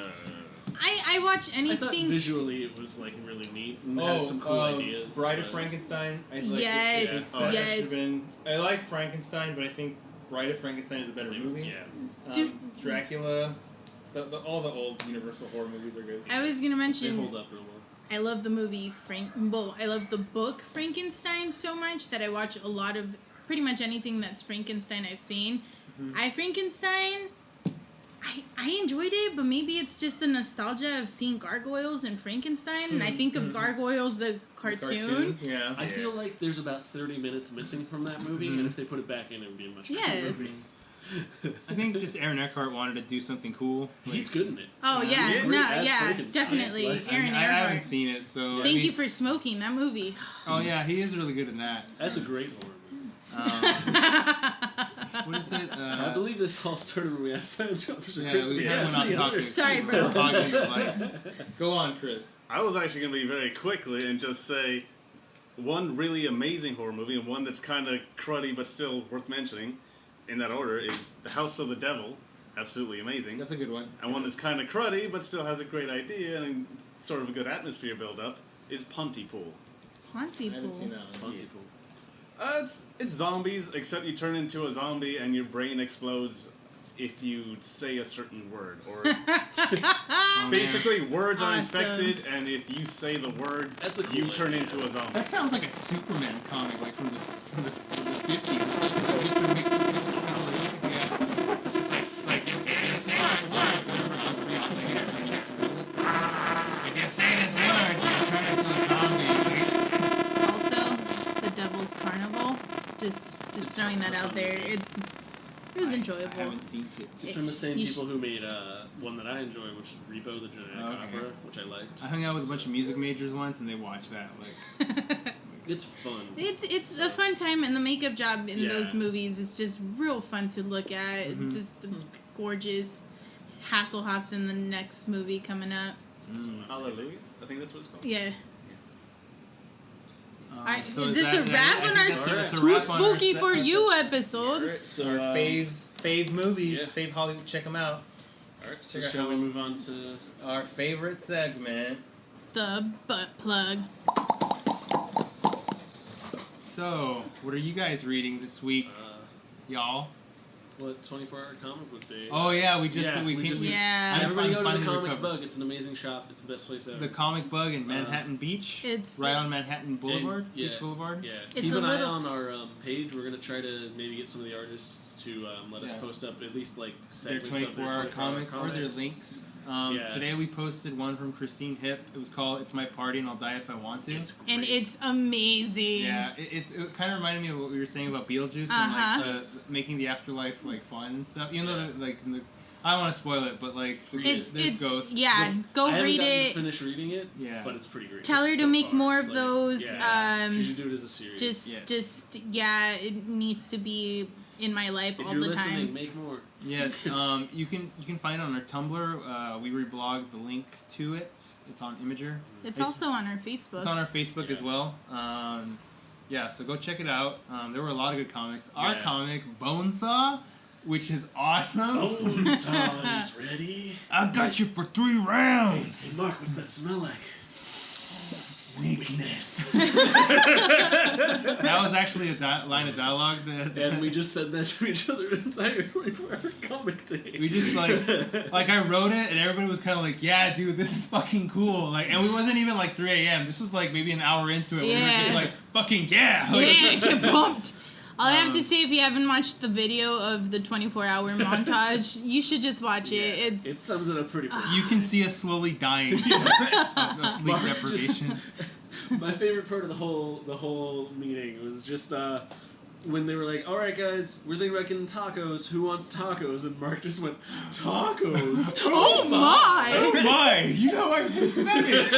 I watch anything. I thought visually it was like really neat and had some cool ideas. Bride of Frankenstein. Yes. I like Frankenstein, but I think Bride of Frankenstein is a better movie. Yeah. Dracula. All the old Universal horror movies are good. I was gonna mention. They hold up real well. I love the movie I love the book Frankenstein so much that I watch a lot of pretty much anything that's Frankenstein I've seen. I Frankenstein, I enjoyed it, but maybe it's just the nostalgia of seeing gargoyles and Frankenstein, and I think of Gargoyles the cartoon. Yeah. I feel like there's about 30 minutes missing from that movie, and if they put it back in, it would be a much better movie. I think just Aaron Eckhart wanted to do something cool. He's good in it. Oh definitely. Aaron Eckhart. I haven't seen it, so thank you for smoking that movie. Oh yeah, he is really good in that. That's a great horror movie. What is it? I believe this all started when we asked Science Officer Chris. We went off topic. Sorry, bro. Go on, Chris. I was actually going to be very quickly and just say one really amazing horror movie and one that's kind of cruddy but still worth mentioning. In that order is The House of the Devil, absolutely amazing. That's a good one. And one that's kind of cruddy but still has a great idea and sort of a good atmosphere build up is Pontypool. Pontypool. I haven't seen that one. Pontypool. It's zombies, except you turn into a zombie and your brain explodes if you say a certain word. Or basically, words are infected, and if you say the word, you turn into a zombie. That sounds like a Superman comic, like from the 50s. So just a mix of if you say this word, you turn into a zombie. Also, The Devil's Carnival. Just throwing that out there. It was enjoyable. I haven't seen it. It's from the same people who made one that I enjoy, which is Repo the Genetic Opera, which I liked. I hung out with a bunch of music majors once, and they watched that. It's fun. It's a fun time, and the makeup job in those movies is just real fun to look at. It's just gorgeous. Hasselhoff's in the next movie coming up. Hallelujah. I think that's what it's called. Yeah. So is this a wrap on our Too Spooky for You episode? Alright, so our fave movies, fave Hollywood, check them out. Alright, so shall we move on to our favorite segment? The butt plug. So, what are you guys reading this week, y'all? What 24-hour comic book day? Oh yeah, we came. Everybody go to the Comic Bug. It's an amazing shop. It's the best place ever. The Comic Bug in Manhattan Beach. It's right on Manhattan Boulevard. Beach Boulevard. Yeah. Keep an eye on our page. We're gonna try to maybe get some of the artists to let us post up at least like their 24-hour comic or their links. Today we posted one from Christine Hipp. It was called "It's My Party and I'll Die If I Want to," and it's amazing. Yeah, it kind of reminded me of what we were saying about Beetlejuice and like making the afterlife like fun and stuff. Even though I don't want to spoil it, but like there's ghosts. Yeah, go read it. I haven't finished reading it. Yeah, but it's pretty great. Tell her to make more of those. Yeah, you should do it as a series. It needs to be in my life all the time. If you're listening, make more. Yes, you can find it on our Tumblr. We reblogged the link to it. It's on Imager. It's also on our Facebook. It's on our Facebook as well. So go check it out. There were a lot of good comics. Our comic, Bonesaw, which is awesome. Bonesaw is ready. I got you for 3 rounds. Hey Mark, what's that smell like? Weakness. That was actually a line of dialogue and we just said that to each other the entire 24-hour comic day. We just like I wrote it and everybody was kind of like, yeah, dude, this is fucking cool. Like, and we wasn't even like 3 a.m. This was like maybe an hour into it. Yeah. We were just like, fucking yeah. Get pumped. All I have to say, if you haven't watched the video of the 24-hour montage, you should just watch it. It sums it up pretty well. You can see us slowly dying of sleep deprivation. My favorite part of the whole meeting was just when they were like, all right, guys, we're thinking about getting tacos. Who wants tacos? And Mark just went, tacos? Oh my! Oh my! You know I'm Hispanic.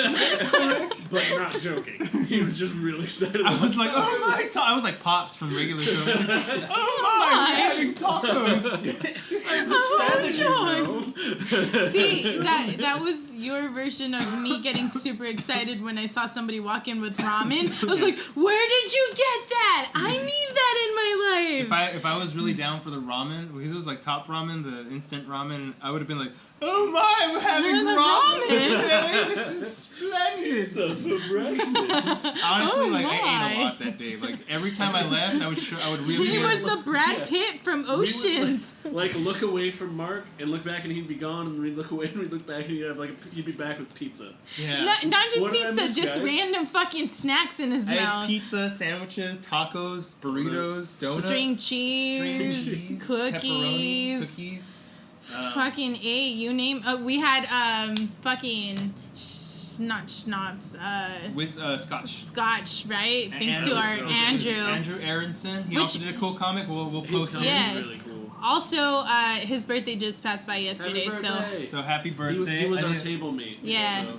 But not joking. He was just really excited. I was like, tacos. oh my! I was like Pops from regular show. Oh my! We're having tacos. This is Oh, Spanish, you God. know? See, that was your version of me getting super excited when I saw somebody walk in with ramen. I was like, where did you get that? I need that in my life. If I was really down for the ramen, because it was like top ramen, the instant ramen, I would have been like, oh my, we're having The ramen ramen. today. This is splendid. Pizza for breakfast. Honestly, Oh like I ate my. a lot that day. Like every time I left, I would really. He was the Brad Yeah. Pitt from We would, Oceans. like look away from Mark and look back and he'd be gone, and we'd look away and we'd look back and he'd be back with pizza. Yeah. Not just What did I pizza, miss, just guys? random fucking snacks in his I had mouth. pizza, sandwiches, tacos, burritos, donuts, String cheese, cheese, cookies. pepperoni, cookies. Fucking A, you name. We had fucking not schnapps. With scotch. Scotch, right? Thanks Andrew. to our Andrew. Andrew Aronson. He Which- also did a cool comic. We'll His post comic it. Yeah. is really cool. Also, his birthday just passed by yesterday, Happy birthday. So happy He birthday! was I our did- table mate. Yeah. So-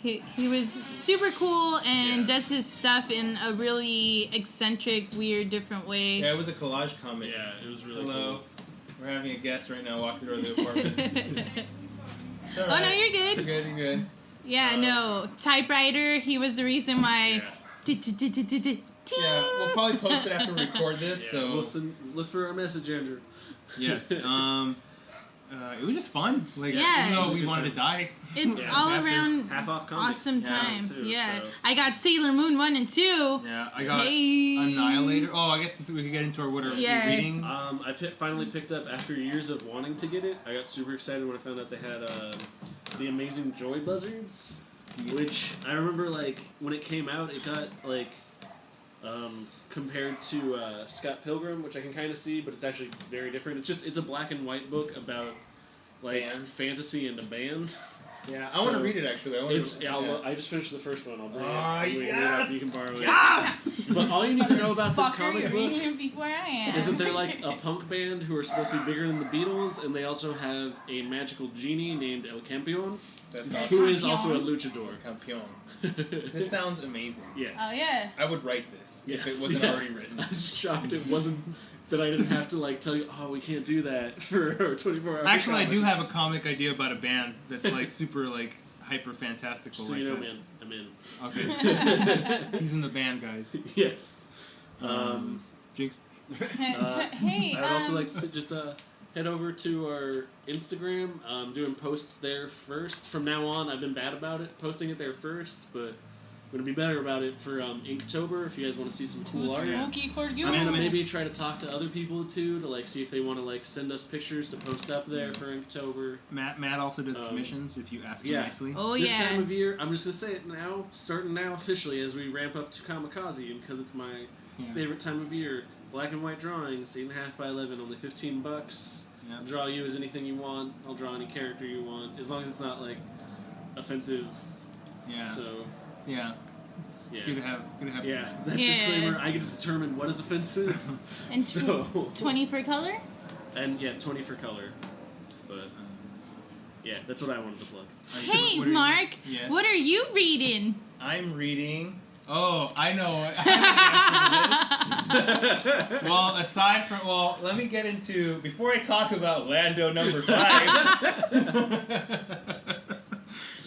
he was super cool and Yeah. does his stuff in a really eccentric, weird, different way. Yeah, it was a collage comic. Yeah, it was really Hello. cool. We're having a guest right now walking through the apartment. It's all Oh, no, right. you're good. You're good. You're good. Yeah, no, typewriter. He was the reason why. Yeah, we'll probably post it after we record this. Yeah, So we'll look for our message, Andrew. yes, it was just fun. Like Yeah. even though It was we a good wanted to time. die. It's Yeah, all half around half off comics. awesome Yeah. time. Too, Yeah, so. I got Sailor Moon 1 and 2. Yeah, I got Hey. Annihilator. Oh, I guess we could get into our what are Yeah. we reading. I finally picked up after years of wanting to get it. I got super excited when I found out they had the Amazing Joy Buzzards, which I remember like when it came out, it got like compared to Scott Pilgrim, which I can kind of see, but it's actually very different. It's a black and white book about like Bands. fantasy and a band. Yeah, I So, want to read it actually. I I just finished the first one. I'll bring it. Oh, I'll bring it yes! up. You can borrow it. Yes! But all you need to know about this Fucker, comic you're book reading it before I am. is that they're like a punk band who are supposed to be bigger than the Beatles, and they also have a magical genie named El Campeon, That's who awesome. is also a luchador. Campeon. This sounds amazing. Yes. Oh yeah. I would write this if Yes, it wasn't yeah. already written. I'm shocked it wasn't that I didn't have to like tell you, oh, we can't do that for a 24-hour. Actually, I comic. do have a comic idea about a band that's like super like hyper fantastical. So like you know, that. man, I'm in. Okay. He's in the band, guys. Yes. Jinx. Hey, I would also like to just head over to our Instagram. I'm doing posts there first. From now on, I've been bad about it, posting it there first, but I'm gonna be better about it for Inktober. If you guys want to see some cool art, Spooky for you. I'm gonna maybe try to talk to other people too to like see if they want to like send us pictures to post up there for Inktober. Matt also does commissions if you ask him yeah. nicely. Oh This yeah. time of year, I'm just gonna say it now, starting now officially as we ramp up to Kamikaze, and because it's my Yeah. favorite time of year. Black and white drawings, 8.5 by 11, only $15. Yeah. I'll draw you as anything you want. I'll draw any character you want, as long as it's not like offensive. Yeah. So Yeah. yeah, Good to have. yeah. That Yeah. disclaimer, I get to determine what is offensive. And so 20 for color. and yeah, 20 for color. But yeah, that's what I wanted to plug. Hey, What are you- Mark. Yes. What are you reading? I'm reading. Oh, I know. I have an answer to this. Well, aside from let me get into before I talk about Lando number 5,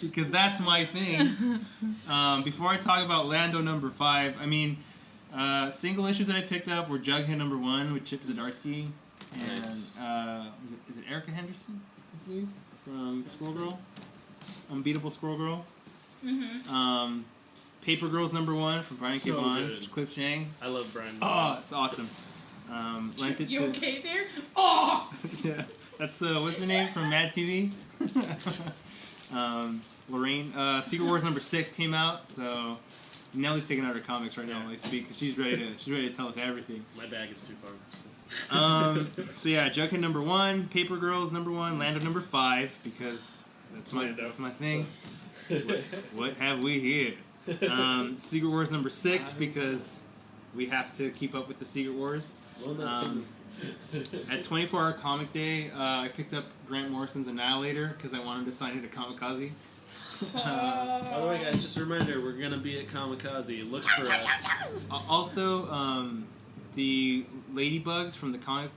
because that's my thing. Before I talk about Lando number 5, I mean, single issues that I picked up were Jughead number 1 with Chip Zdarsky and Nice. is it Erica Henderson, I believe, from Squirrel Girl, Unbeatable Squirrel Girl. Mm-hmm. Paper Girls number 1 from Brian K. So Vaughan, good. Cliff Chang. I love Brian. Oh, it's awesome. Lent it You to okay there? Oh. yeah. That's what's her name from Mad TV? Lorraine. Secret Wars number 6 came out, so Nellie's taking out her comics right now while I speak because she's ready to tell us everything. My bag is too far. So. So yeah, Jughead number 1, Paper Girls number 1, Lando number 5 because that's Lando. my thing. What have we here? Secret Wars number 6 because We have to keep up with the Secret Wars. Well, not too. At 24 Hour Comic Day, I picked up Grant Morrison's Annihilator because I wanted to sign it to Kamikaze. By the way, guys, just a reminder, we're going to be at Kamikaze. Look for us. Also, the Ladybugs from the Comic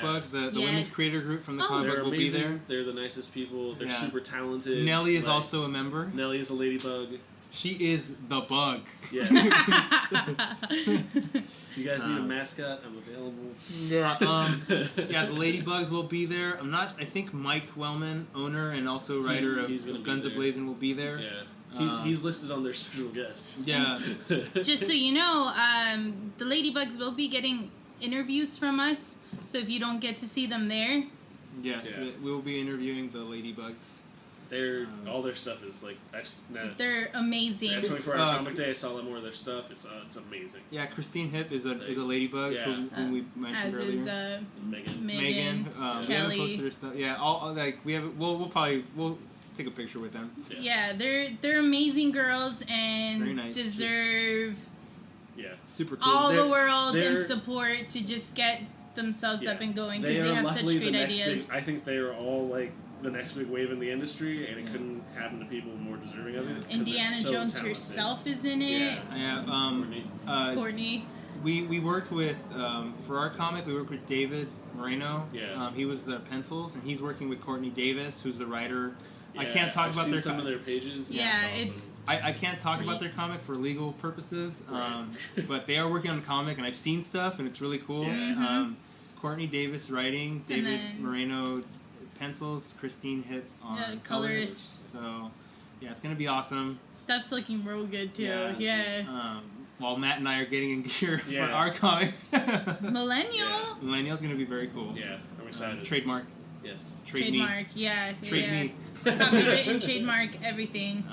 Bug, the women's creator group from the Comic Bug will be there. They're the nicest people. They're super talented. Nellii is also a member. Nellii is a ladybug. She is the bug. Yes. If you guys need a mascot, I'm available. Yeah, the Ladybugs will be there. I think Mike Wellman, owner and also writer of Guns A-Blazing, will be there. Yeah. He's listed on their special guests. Yeah. Just so you know, the Ladybugs will be getting interviews from us. So if you don't get to see them there, yes, we will be interviewing the Ladybugs. All their stuff is like they're amazing. At 24 Hour Comic Day, I saw a lot more of their stuff. It's amazing. Yeah, Christine Hipp is a ladybug whom we mentioned earlier. As is Megan. Kelly. We haven't posted her stuff. Yeah, we'll take a picture with them. Yeah, they're amazing girls and very nice. Deserve super cool. all the world and support to just get themselves up and going because they have such great ideas. I think they are all like the next big wave in the industry, and it couldn't happen to people more deserving of it. Indiana Jones herself is in it. Courtney. We worked with for our comic. We worked with David Moreno. Yeah. He was the pencils, and he's working with Courtney Davis, who's the writer. Yeah, I can't talk about their some of their pages. Yeah, it's I can't talk about their comic for legal purposes, but they are working on a comic, and I've seen stuff, and it's really cool. Yeah. Courtney Davis writing, David Moreno pencils, Christine Hipp on colors. So, yeah, it's gonna be awesome. Stuff's looking real good too. Yeah. While Matt and I are getting in gear for our comic. Millennial's gonna be very cool. Yeah, I'm excited. Trademark. Yes. Trademark. Yeah. Trade me. Copywritten, trademark, everything.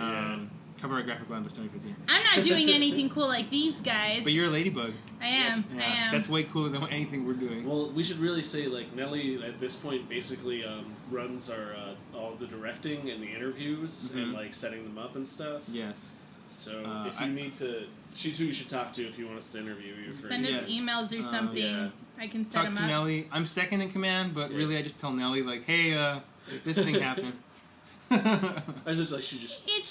Cover art graphic by Amber 2015. I'm not doing anything cool like these guys. But you're a ladybug. I am. Yeah. I am. That's way cooler than anything we're doing. Well, we should really say like Nellii at this point basically runs our all of the directing and the interviews and like setting them up and stuff. Yes. So if you need to, she's who you should talk to if you want us to interview you. Send us emails or something. I can set them up. Talk to Nellii. I'm second in command, but really I just tell Nellii like, hey, this thing happened. It's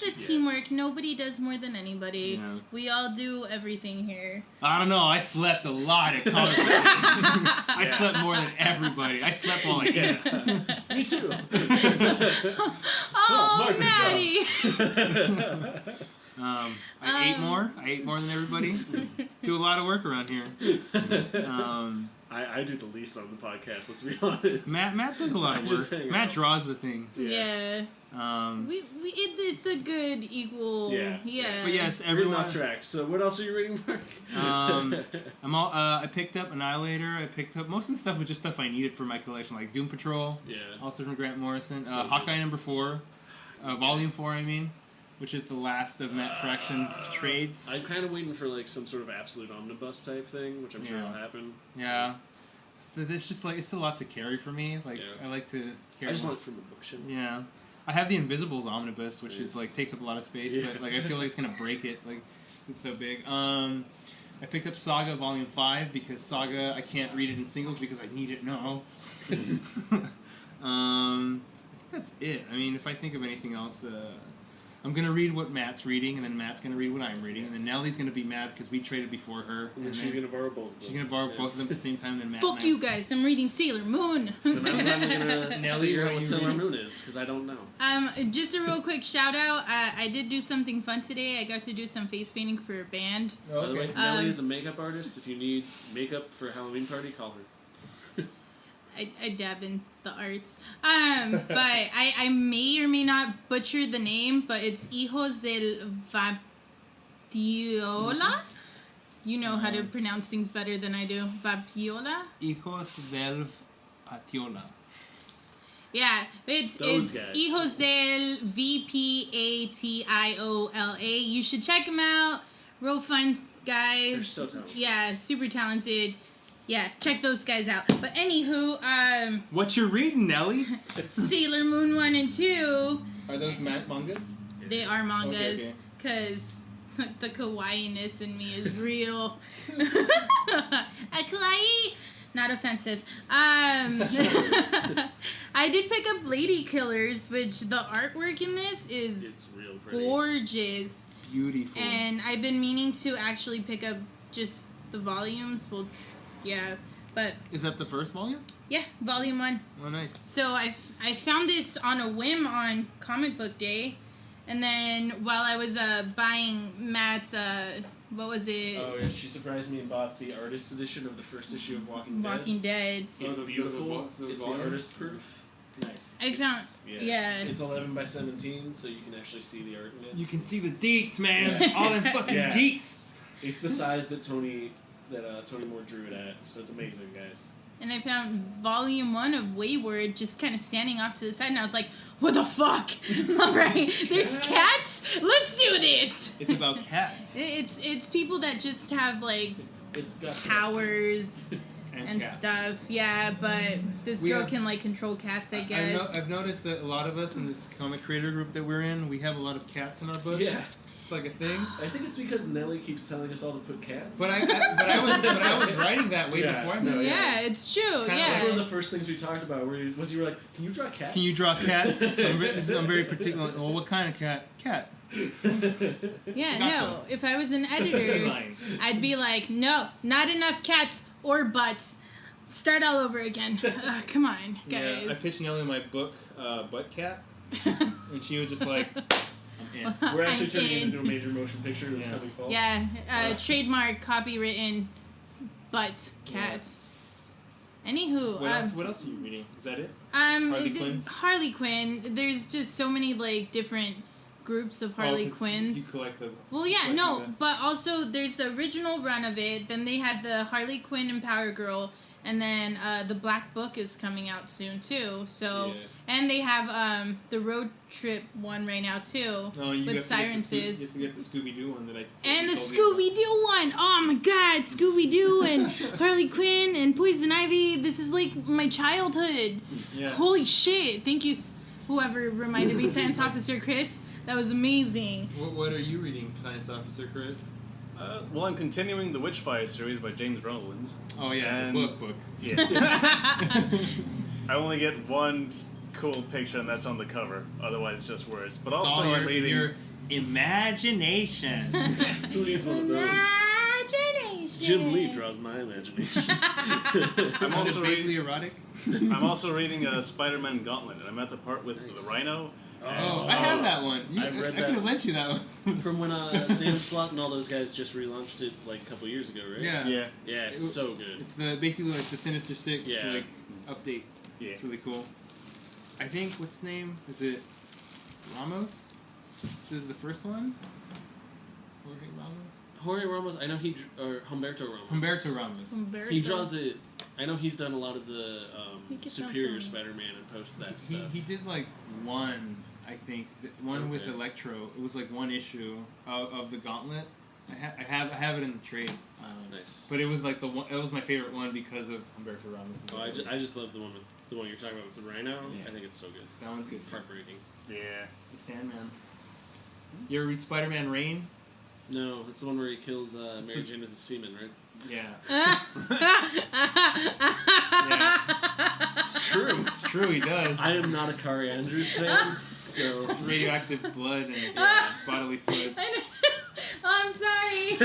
a teamwork. Nobody does more than anybody. Yeah. We all do everything here. I don't know. I slept a lot at Comic Con. I slept more than everybody. I slept while I ate. Me too. Maddie. I ate more. I ate more than everybody. Do a lot of work around here. I do the least on the podcast. Let's be honest. Matt does a lot of work. Matt draws the things. Yeah. It's a good equal. Yeah. But yes, everyone. Off track. So what else are you reading, Mark? I picked up Annihilator. I picked up most of the stuff was just stuff I needed for my collection, like Doom Patrol. Yeah. Also from Grant Morrison. Hawkeye #4, Volume 4. I mean. Which is the last of Matt Fraction's trades. I'm kind of waiting for like some sort of absolute omnibus type thing, which I'm sure will happen. Yeah. So. It's just like it's a lot to carry for me. Like I like to carry. I just want it from a bookshelf. Yeah. I have the Invisibles omnibus, which is like takes up a lot of space, but like I feel like it's gonna break it. Like it's so big. I picked up Saga Volume 5 because Saga I can't read it in singles because I need it now. I think that's it. I mean, if I think of anything else. I'm going to read what Matt's reading, and then Matt's going to read what I'm reading, and then Nelli's going to be mad because we traded before her. And she's going to borrow both of them. She's going to borrow both of them at the same time, then Matt Fuck you guys, I'm reading Sailor Moon. Then I'm going to Nellii, figure out what Sailor Moon is, because I don't know. Just a real quick shout out. I did do something fun today. I got to do some face painting for a band. Oh, okay. By the way, Nellii is a makeup artist. If you need makeup for a Halloween party, call her. I dab in the arts. But I may or may not butcher the name, but it's Hijos del Vapiola. You know how to pronounce things better than I do. Vapiola? Hijos del Patiola. Yeah, it's Hijos del Vpatiola. You should check them out. Real fun guys. They're so talented. Yeah, super talented. Yeah, check those guys out. But anywho, what you reading, Nellii? Sailor Moon 1 and 2. Are those mangas? They are mangas. Because The kawaii-ness in me is real. A kawaii! Not offensive. I did pick up Lady Killers, which the artwork in this is It's real pretty. gorgeous. Beautiful. And I've been meaning to actually pick up just the volumes. Well, yeah, but Is that the first volume? yeah, volume 1. Oh, nice. So I found this on a whim on Comic Book Day, and then while I was buying Matt's what was it? Oh yeah, she surprised me and bought the artist edition of the first issue of Walking Dead. Walking Dead. It's the beautiful. It's the volume? artist proof. Nice. I found yeah. It's 11 by 17, so you can actually see the art in it. You can see the deets, man. Yeah. All them fucking Yeah. deets. It's the size that Tony Moore drew it at, so it's amazing, guys. And I found volume 1 of Wayward just kind of standing off to the side, and I was like, what the fuck? Alright, there's cats? Let's do this! It's about cats It's people that just have, like, It's got powers and cats. stuff. Yeah, but this We girl have- can, like, control cats, I guess. I've noticed that a lot of us in this comic creator group that we're in, we have a lot of cats in our books. Yeah, It's like a thing. I think it's because Nellii keeps telling us all to put cats. But I was writing that way Yeah, before I no, met you. Yeah, it's true. It's kinda That was one of Yeah. the first things we talked about. Where you were like, "Can you draw cats? Can you draw cats? I'm very particular. Well, what kind of cat? Cat. Yeah, Gotcha. no. If I was an editor, Line. I'd be like, no, not enough cats or butts. Start all over again. Come on, guys. Yeah, I pitched Nellii my book, Butt Cat, and she was just like, I'm in. We're actually I'm turning it in. into a major motion picture this Yeah. coming fall. Yeah, trademark, copywritten, butt cats. Anywho, What else are you reading? Is that it? Harley Quinn. There's just so many like different groups of Harley 'Cause Quinns. You collect the. Well, yeah, collecting no, the- but also there's the original run of it. Then they had the Harley Quinn and Power Girl, and then the Black Book is coming out soon too. So, Yeah. and they have the road trip one right now too, No, you with have to get the Sirenses. you have to get the Scooby Doo one that I. And the told you about. Scooby Doo one. Oh my God, Scooby Doo and Harley Quinn and Poison Ivy. This is like my childhood. Yeah. Holy shit! Thank you, whoever reminded me, Science Officer Chris. That was amazing. What are you reading, Science Officer Chris? Well, I'm continuing the Witchfire series by James Rowlands. Oh yeah, And- the book. Yeah. I only get one cool picture, and that's on the cover. Otherwise, just words. But It's also, all I'm reading. your imagination. Who needs one of those? Imagination. Jim Lee draws my imagination. I'm also vaguely reading. erotic. I'm also reading Spider-Man Gauntlet, and I'm at the part with the Rhino. Oh, I have that one. I've read I that. could have lent you that one. From when Dan Slott and all those guys just relaunched it like a couple years ago, right? Yeah. Yeah. Yeah, it's so good. It's basically like the Sinister Six Yeah. like update. Yeah. It's really cool. I think what's his name? Is it Ramos? This is the first one. Jorge Ramos. Jorge Ramos, I know or Humberto Ramos. Humberto Ramos. He draws it. I know he's done a lot of the He gets Superior on some- Spider-Man and posted that He stuff. did like one, I think, one with Okay. Electro. It was like one issue of the Gauntlet. I have it in the trade. Nice. But it was like it was my favorite one because of Humberto Ramos. Oh, I just love the one you're talking about with the Rhino. Yeah. I think it's so good. That one's good. It's heartbreaking. Yeah. The Sandman. You ever read Spider-Man Reign? No, that's the one where he kills Mary Jane with his semen, right? Yeah. It's true. It's true, he does. I am not a Kari Andrews fan, so It's radioactive blood and bodily fluids. I'm sorry.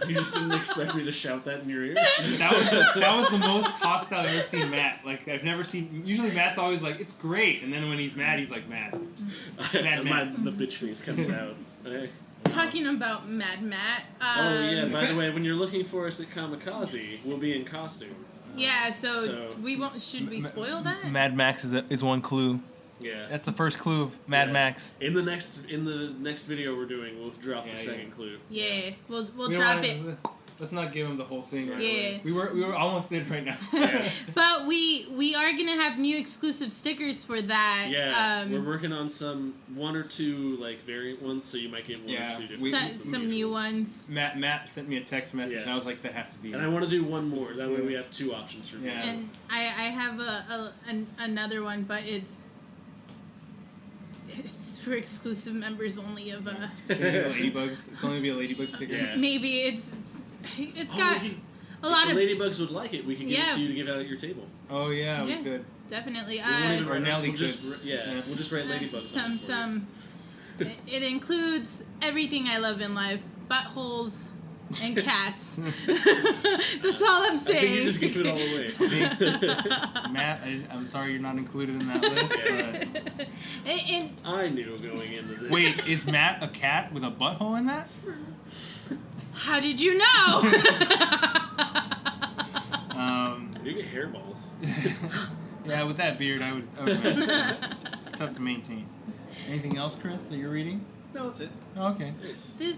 you just didn't expect me to shout that in your ear. That was the most hostile I've ever seen Matt. Like, I've never seen... Usually Matt's always like, it's great. And then when he's mad, he's like, mad. The bitch face comes out. Hey. Talking about Mad Matt. Oh yeah, by the way, when you're looking for us at Kamikaze, we'll be in costume. Yeah, so we won't. Should we spoil that? Mad Max is one clue. Yeah. That's the first clue of Mad Yes. Max. In the next video we're doing, we'll drop the second clue. Yeah, we'll We don't drop wanna- it. Let's not give him the whole thing right Yeah. away. We were almost did right now. Yeah. But we are gonna have new exclusive stickers for that. Yeah, we're working on one or two like variant ones, so you might get one Yeah, or two different. we- ones than some usual. new ones. Matt sent me a text message, and I was Yes. like, that has to be. And I want to do one more. That way we have two options for Yeah. And I have another one, but it's for exclusive members only of It's only ladybugs. It's only be a ladybug sticker. Yeah. maybe it's got a lot if of the ladybugs would like it, we can give it to you to give out at your table. Oh yeah, we Yeah. could. definitely. We won't even Or write- Nellii we'll just, could. we'll just write ladybugs. on it for you. It includes everything I love in life: buttholes and cats. That's all I'm I think saying. you just gave it all away. Matt, I'm sorry you're not included in that list. But... And I knew going into this. Wait, is Matt a cat with a butthole in that? how did you know? You get hairballs. Yeah, with that beard, I would imagine so. Tough to maintain. Anything else, Chris, that you're reading? No, that's it. Oh, okay. Nice. This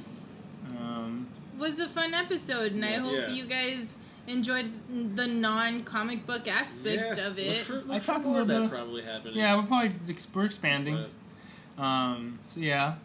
was a fun episode, and I Yes. hope Yeah. you guys enjoyed the non-comic book aspect of it. I talked a more little of that bit- probably happening. Yeah, we're expanding. But So yeah,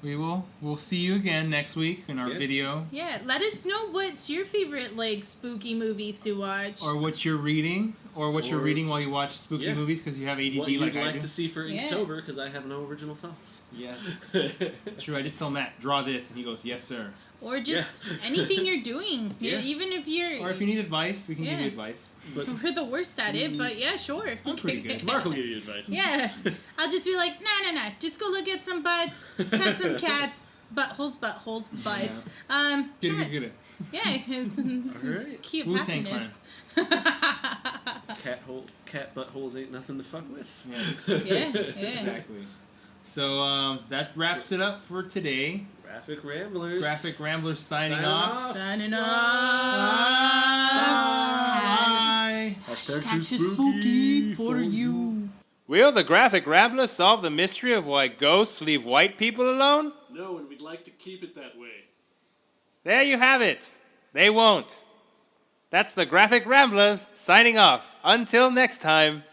we'll see you again next week in our Yeah. video, Yeah, let us know what's your favorite spooky movies to watch. or what you're reading, or what you're Or- reading while you watch spooky Yeah. movies because you have ADD what you'd like I like do. to see for Yeah. Inktober, because I have no original thoughts. Yes, it's true. I just tell Matt, draw this, and he goes, yes, sir. Or just Yeah. anything you're doing. Yeah. Even if you're... Or if you need advice, we can give Yeah. you advice. But We're the worst at it, but yeah, sure. I'm pretty good. Mark will give you advice. Yeah. I'll just be like, nah. Just go look at some butts, pet some cats, buttholes, butts. Get cats. it. Yeah. It's Alright. cute Wu-Tang happiness. Cat buttholes ain't nothing to fuck with. Yes. Yeah. Exactly. So that wraps it up for today. Graphic Ramblers. Graphic Ramblers signing Signing off. off. Signing off. Bye. Hashtag too spooky for you. Will the Graphic Ramblers solve the mystery of why ghosts leave white people alone? No, and we'd like to keep it that way. There you have it. They won't. That's the Graphic Ramblers signing off. Until next time.